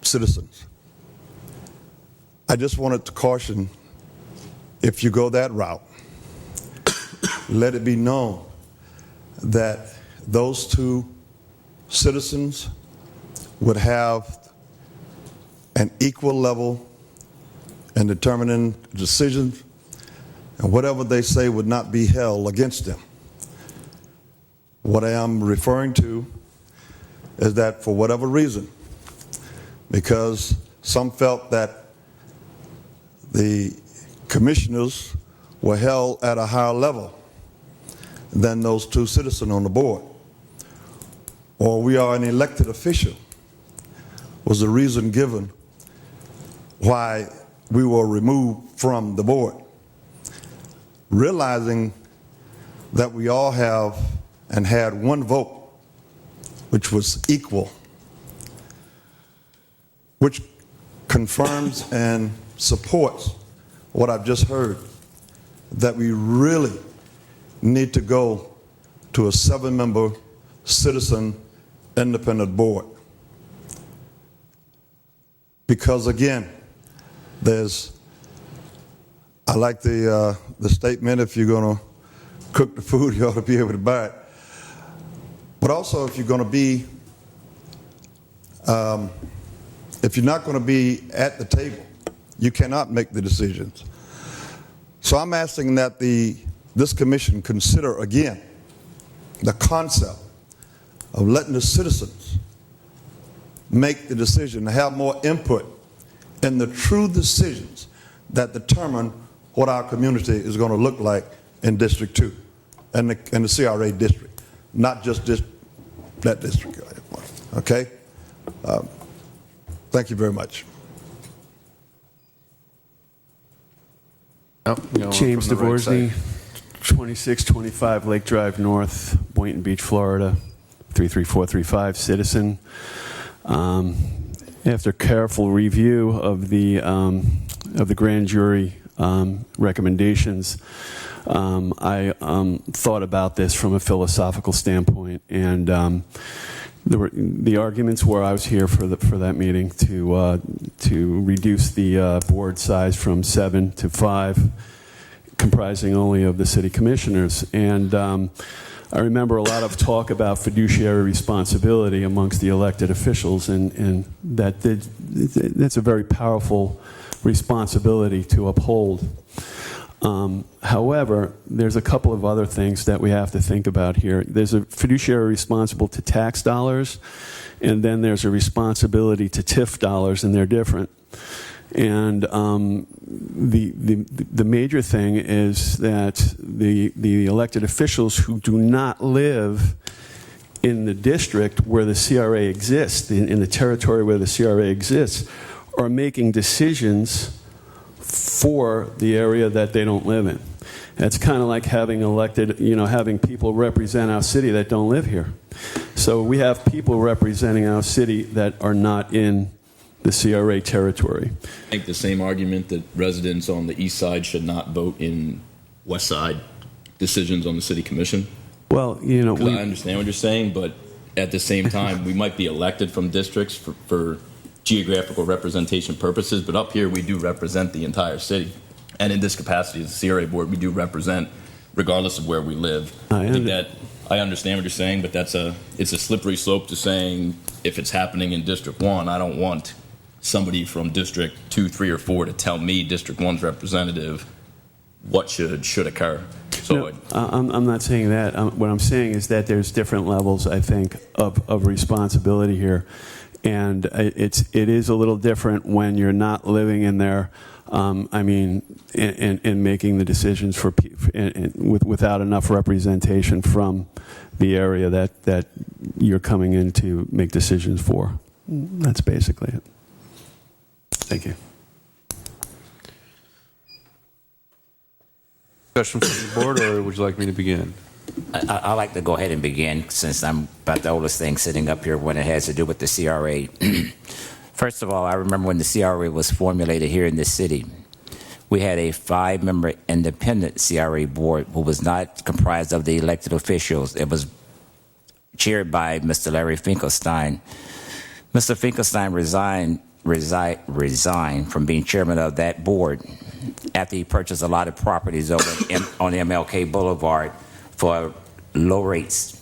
citizens. I just wanted to caution, if you go that route, let it be known that those 2 citizens would have an equal level in determining decisions, and whatever they say would not be held against them. What I am referring to is that for whatever reason, because some felt that the commissioners were held at a higher level than those 2 citizens on the board, or we are an elected official, was the reason given why we were removed from the board. Realizing that we all have and had 1 vote, which was equal, which confirms and supports what I've just heard, that we really need to go to a 7-member citizen independent board. Because again, I like the statement, if you're going to cook the food, you ought to be able to buy it. But also, if you're going to be, if you're not going to be at the table, you cannot make the decisions. So I'm asking that this commission consider again the concept of letting the citizens make the decision, to have more input in the true decisions that determine what our community is going to look like in District 2 and the CRA district, not just that district. Okay? Thank you very much. James DeVorsey, 2625 Lake Drive North, Boynton Beach, Florida, 33435, citizen. After careful review of the grand jury recommendations, I thought about this from a philosophical standpoint, and the arguments were, I was here for that meeting to reduce the board size from 7 to 5, comprising only of the city commissioners. And I remember a lot of talk about fiduciary responsibility amongst the elected officials, and that's a very powerful responsibility to uphold. However, there's a couple of other things that we have to think about here. There's a fiduciary responsible to tax dollars, and then there's a responsibility to TIF dollars, and they're different. And the major thing is that the elected officials who do not live in the district where the CRA exists, in the territory where the CRA exists, are making decisions for the area that they don't live in. It's kind of like having having people represent our city that don't live here. So we have people representing our city that are not in the CRA territory. Make the same argument that residents on the east side should not vote in west side decisions on the city commission. Well, I understand what you're saying, but at the same time, we might be elected from districts for geographical representation purposes, but up here we do represent the entire city. And in this capacity as the CRA board, we do represent regardless of where we live. I understand what you're saying, but it's a slippery slope to saying if it's happening in District 1, I don't want somebody from District 2, 3, or 4 to tell me, District 1's representative, what should occur. So I'm not saying that. What I'm saying is that there's different levels, I think, of responsibility here. And it is a little different when you're not living in there, and making the decisions for without enough representation from the area that you're coming in to make decisions for. That's basically it. Thank you. Question from the board, or would you like me to begin? I like to go ahead and begin, since I'm about the oldest thing sitting up here when it has to do with the CRA. First of all, I remember when the CRA was formulated here in this city, we had a 5-member independent CRA board who was not comprised of the elected officials. It was chaired by Mr. Larry Finkelstein. Mr. Finkelstein resigned from being chairman of that board after he purchased a lot of properties over on MLK Boulevard for low rates.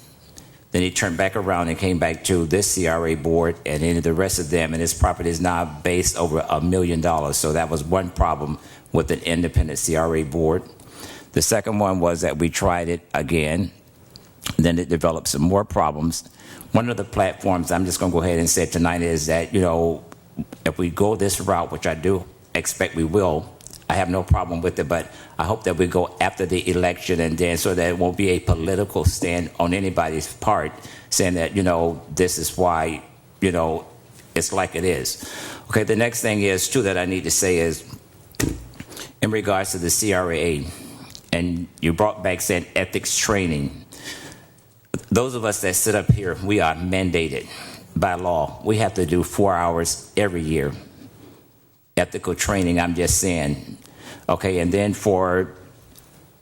Then he turned back around and came back to this CRA board and then the rest of them, and his property is now based over $1 million. So that was one problem with an independent CRA board. The second one was that we tried it again. Then it developed some more problems. One of the platforms I'm just going to go ahead and say tonight is that, if we go this route, which I do expect we will, I have no problem with it, but I hope that we go after the election and then so that it won't be a political stand on anybody's part saying that, this is why, it's like it is. Okay, the next thing is, too, that I need to say is in regards to the CRA, and you brought back saying ethics training. Those of us that sit up here, we are mandated by law. We have to do 4 hours every year. Ethical training, I'm just saying. Okay, and then for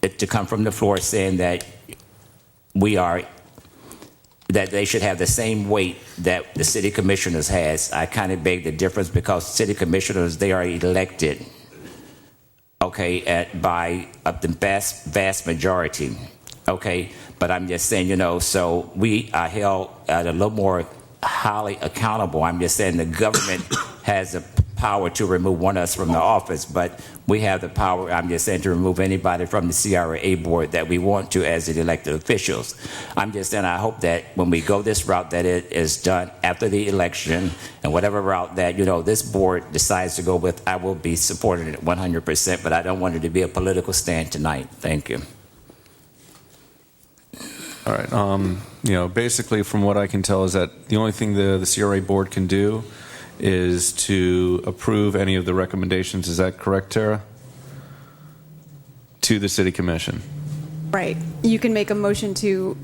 it to come from the floor saying that that they should have the same weight that the city commissioners has, I kind of beg the difference, because city commissioners, they are elected, okay, by the vast majority, okay? But I'm just saying, so we are held at a little more highly accountable. I'm just saying the government has the power to remove one of us from the office, but we have the power, I'm just saying, to remove anybody from the CRA board that we want to as the elected officials. I'm just saying I hope that when we go this route that it is done after the election, and whatever route that, this board decides to go with, I will be supporting it 100%, but I don't want it to be a political stand tonight. Thank you. All right. Basically, from what I can tell, is that the only thing the CRA board can do is to approve any of the recommendations. Is that correct, Tara? To the City Commission. Right. You can make a motion to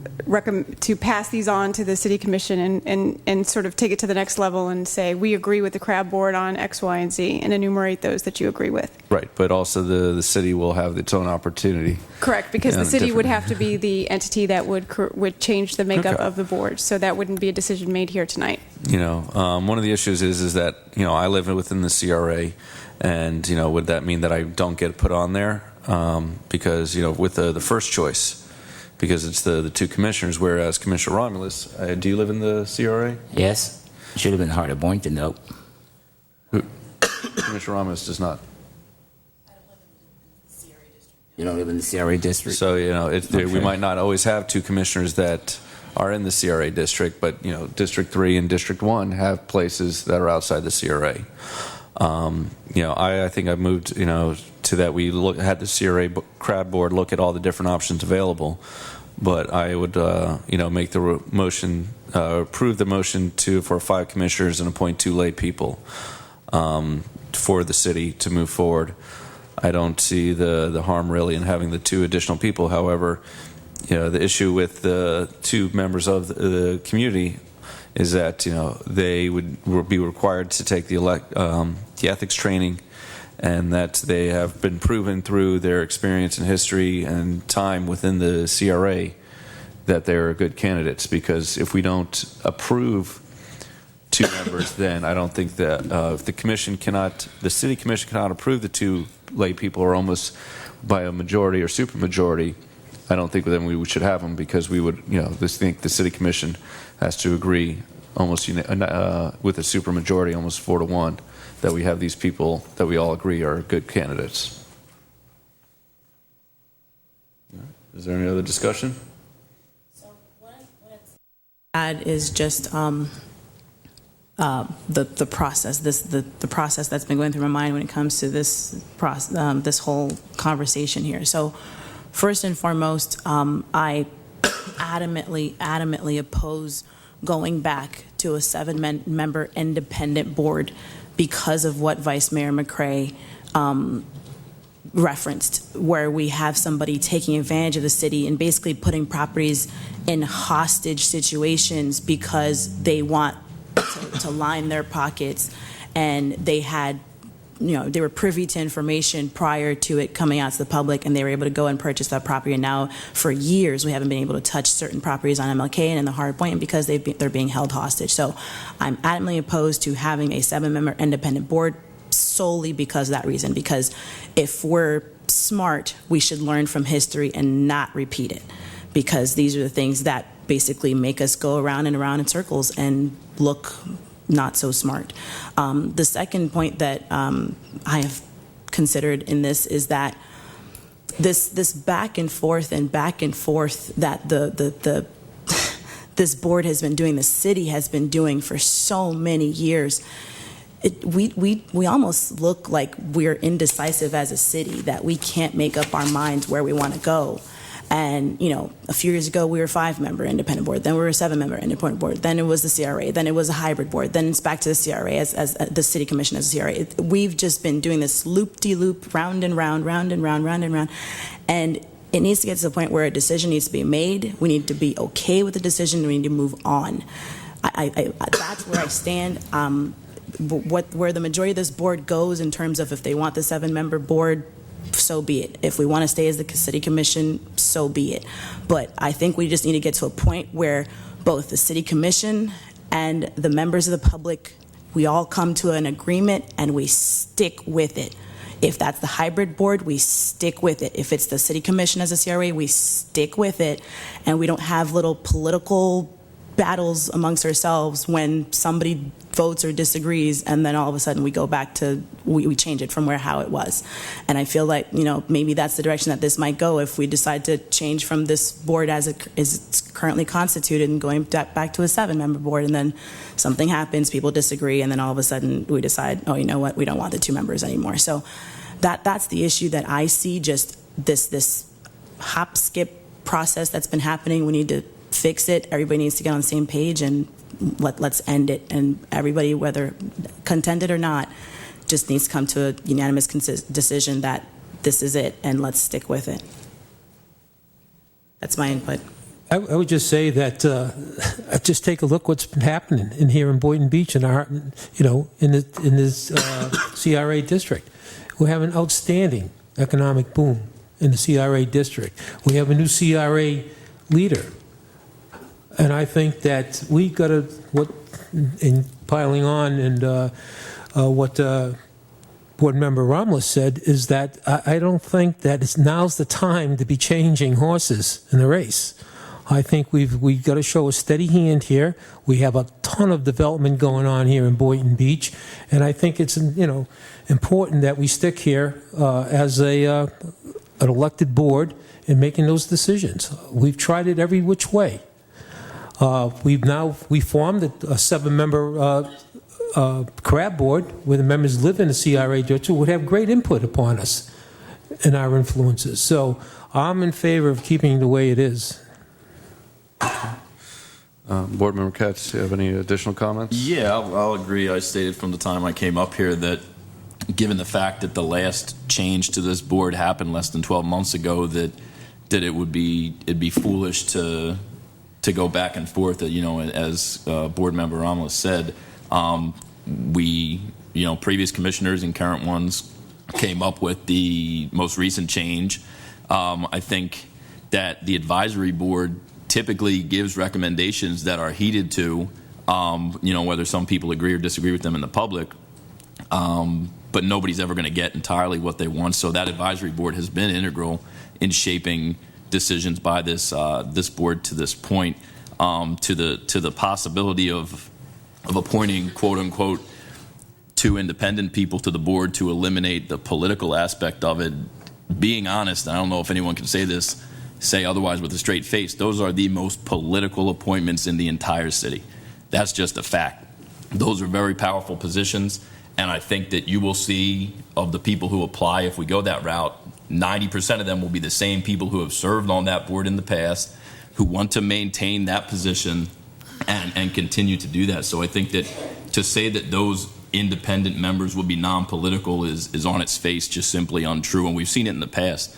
pass these on to the City Commission and sort of take it to the next level and say, we agree with the CRAB board on X, Y, and Z, and enumerate those that you agree with. Right, but also the city will have its own opportunity. Correct, because the city would have to be the entity that would change the makeup of the board, so that wouldn't be a decision made here tonight. One of the issues is that, I live within the CRA, and, would that mean that I don't get put on there? Because, with the first choice, because it's the two commissioners, whereas Commissioner Romulus, do you live in the CRA? Yes. Should have been hard at Boynton, though. Commissioner Romulus does not. You don't live in the CRA district? So, we might not always have two commissioners that are in the CRA district, but, District 3 and District 1 have places that are outside the CRA. I think I moved, to that we had the CRA crab board look at all the different options available. But I would, make the motion, approve the motion for 5 commissioners and appoint 2 lay people for the city to move forward. I don't see the harm really in having the 2 additional people. However, the issue with the 2 members of the community is that they would be required to take the ethics training, and that they have been proven through their experience and history and time within the CRA that they're good candidates. Because if we don't approve 2 members, then I don't think that if the city commission cannot approve the 2 lay people, or almost by a majority or supermajority, I don't think then we should have them, because we would, think the city commission has to agree almost with a supermajority, almost 4-1, that we have these people that we all agree are good candidates. Is there any other discussion? So what add is just the process. The process that's been going through my mind when it comes to this this whole conversation here. So first and foremost, I adamantly oppose going back to a 7-member independent board because of what Vice Mayor McCray referenced, where we have somebody taking advantage of the city and basically putting properties in hostage situations because they want to line their pockets, and they had, they were privy to information prior to it coming out to the public, and they were able to go and purchase that property. And now, for years, we haven't been able to touch certain properties on MLK and in the Heart of Boynton because they're being held hostage. So I'm adamantly opposed to having a 7-member independent board solely because of that reason. Because if we're smart, we should learn from history and not repeat it. Because these are the things that basically make us go around and around in circles and look not so smart. The second point that I have considered in this is that this back and forth that this board has been doing, the city has been doing for so many years. We almost look like we're indecisive as a city, that we can't make up our minds where we want to go. And, a few years ago, we were a 5-member independent board. Then we were a 7-member independent board. Then it was the CRA. Then it was a hybrid board. Then it's back to the CRA as the city commission as a CRA. We've just been doing this loop-de-loop, round and round, round and round, round and round. And it needs to get to the point where a decision needs to be made. We need to be okay with the decision. We need to move on. That's where I stand. Where the majority of this board goes in terms of if they want the 7-member board, so be it. If we want to stay as the city commission, so be it. But I think we just need to get to a point where both the city commission and the members of the public, we all come to an agreement and we stick with it. If that's the hybrid board, we stick with it. If it's the city commission as a CRA, we stick with it. And we don't have little political battles amongst ourselves when somebody votes or disagrees, and then all of a sudden we go back to, we change it from how it was. And I feel like, maybe that's the direction that this might go if we decide to change from this board as it is currently constituted and going back to a 7-member board, and then something happens, people disagree, and then all of a sudden we decide, oh, you know what, we don't want the 2 members anymore. So that's the issue that I see, just this hop, skip process that's been happening. We need to fix it. Everybody needs to get on the same page, and let's end it. And everybody, whether contented or not, just needs to come to a unanimous decision that this is it, and let's stick with it. That's my input. I would just say that just take a look what's been happening in here in Boynton Beach in our, in this CRA district. We have an outstanding economic boom in the CRA district. We have a new CRA leader. And I think that we got to, in piling on, and what Board Member Romulus said is that I don't think that now's the time to be changing horses in the race. I think we've got to show a steady hand here. We have a ton of development going on here in Boynton Beach, and I think it's important that we stick here as an elected board in making those decisions. We've tried it every which way. We formed a seven-member CRA board where the members live in the CRA district would have great input upon us and our influences. So I'm in favor of keeping the way it is. Board Member Katz, do you have any additional comments? Yeah, I'll agree. I stated from the time I came up here that given the fact that the last change to this board happened less than 12 months ago, that it'd be foolish to go back and forth. You know, as Board Member Ramos said, previous commissioners and current ones came up with the most recent change. I think that the advisory board typically gives recommendations that are heeded to, whether some people agree or disagree with them in the public, but nobody's ever going to get entirely what they want. So that advisory board has been integral in shaping decisions by this board to this point, to the possibility of appointing, quote unquote, 2 independent people to the board to eliminate the political aspect of it. Being honest, I don't know if anyone can say otherwise with a straight face, those are the most political appointments in the entire city. That's just a fact. Those are very powerful positions, and I think that you will see of the people who apply, if we go that route, 90% of them will be the same people who have served on that board in the past, who want to maintain that position and continue to do that. So I think that to say that those independent members will be non-political is on its face just simply untrue, and we've seen it in the past.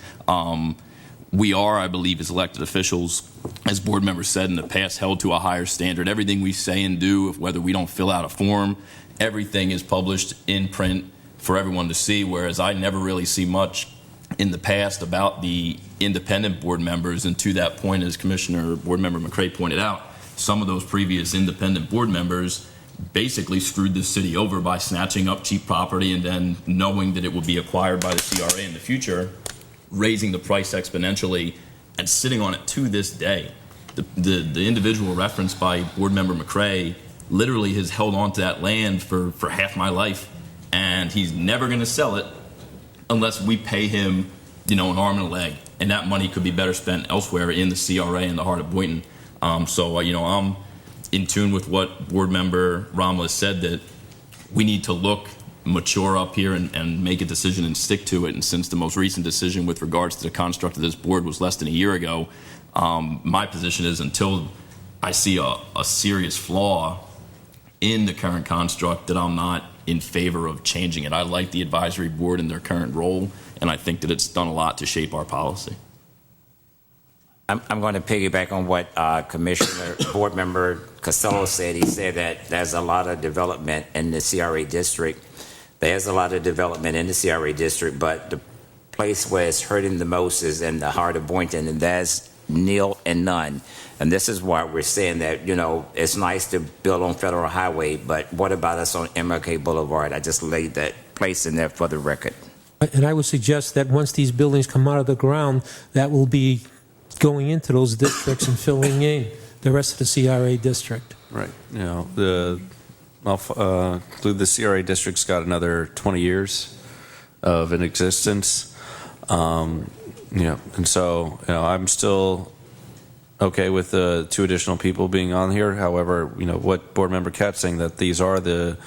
We are, I believe, as elected officials, as board members said in the past, held to a higher standard. Everything we say and do, whether we don't fill out a form, everything is published in print for everyone to see, whereas I never really see much in the past about the independent board members. And to that point, as Commissioner Board Member McCray pointed out, some of those previous independent board members basically screwed the city over by snatching up cheap property and then knowing that it would be acquired by the CRA in the future, raising the price exponentially and sitting on it to this day. The individual referenced by Board Member McCray literally has held on to that land for half my life, and he's never going to sell it unless we pay him, an arm and a leg, and that money could be better spent elsewhere in the CRA in the heart of Boynton. So I'm in tune with what Board Member Ramos said, that we need to look mature up here and make a decision and stick to it. And since the most recent decision with regards to the construct of this board was less than a year ago, my position is until I see a serious flaw in the current construct, that I'm not in favor of changing it. I like the advisory board in their current role, and I think that it's done a lot to shape our policy. I'm going to piggyback on what Commissioner Board Member Costello said. He said that there's a lot of development in the CRA district. There's a lot of development in the CRA district, but the place where it's hurting the most is in the heart of Boynton, and that's nil and none. And this is why we're saying that, it's nice to build on Federal Highway, but what about us on MLK Boulevard? I just laid that place in there for the record. And I would suggest that once these buildings come out of the ground, that will be going into those districts and filling in the rest of the CRA district. Right. I'll include the CRA district's got another 20 years of an existence. And so, I'm still okay with the 2 additional people being on here. However, what Board Member Katz saying, that these are the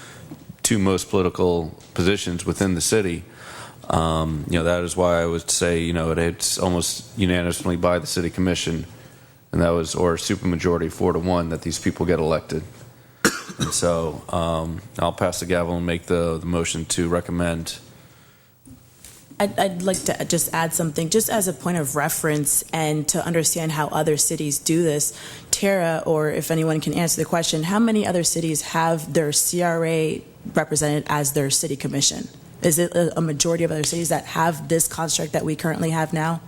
2 most political positions within the city. That is why I would say, it's almost unanimously by the City Commission, and that was, or supermajority 4-1, that these people get elected. And so I'll pass the gavel and make the motion to recommend. I'd like to just add something, just as a point of reference and to understand how other cities do this. Tara, or if anyone can answer the question, how many other cities have their CRA represented as their city commission? Is it a majority of other cities that have this construct that we currently have now?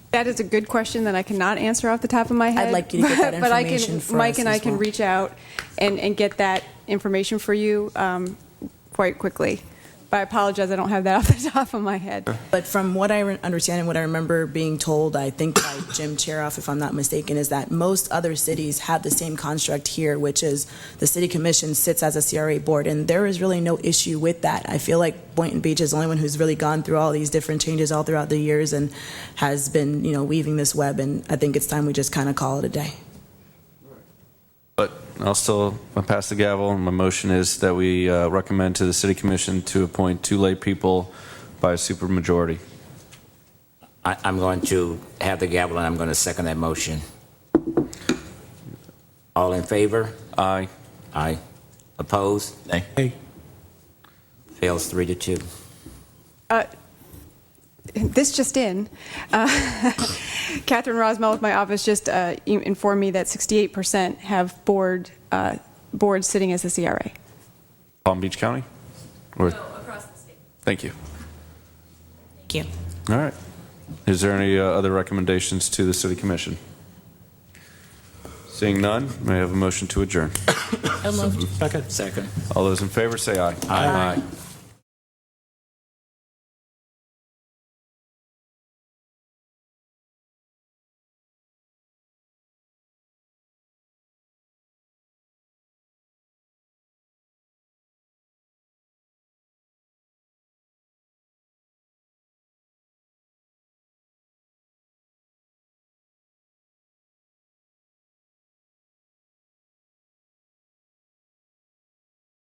That is a good question that I cannot answer off the top of my head. I'd like you to get that information but for Mike us and I as can well. reach out and get that information for you quite quickly. But I apologize, I don't have that off the top of my head. But from what I understand and what I remember being told, I think by Jim Cheroff, if I'm not mistaken, is that most other cities have the same construct here, which is the city commission sits as a CRA board, and there is really no issue with that. I feel like Boynton Beach is the only one who's really gone through all these different changes all throughout the years and has been, weaving this web, and I think it's time we just kind of call it a day. But I'll pass the gavel, and my motion is that we recommend to the City Commission to appoint 2 lay people by a supermajority. I'm going to have the gavel, and I'm going to second that motion. All in favor? Aye. Aye. Opposed? Nay. Fails 3-2. This just in. Catherine Rosmell with my office just informed me that 68% have boards sitting as a CRA. Palm Beach County? Or? No, across the state. Thank you. Thank you. All right. Is there any other recommendations to the City Commission? Seeing none, may I have a motion to adjourn? Second. All those in favor say aye. Aye.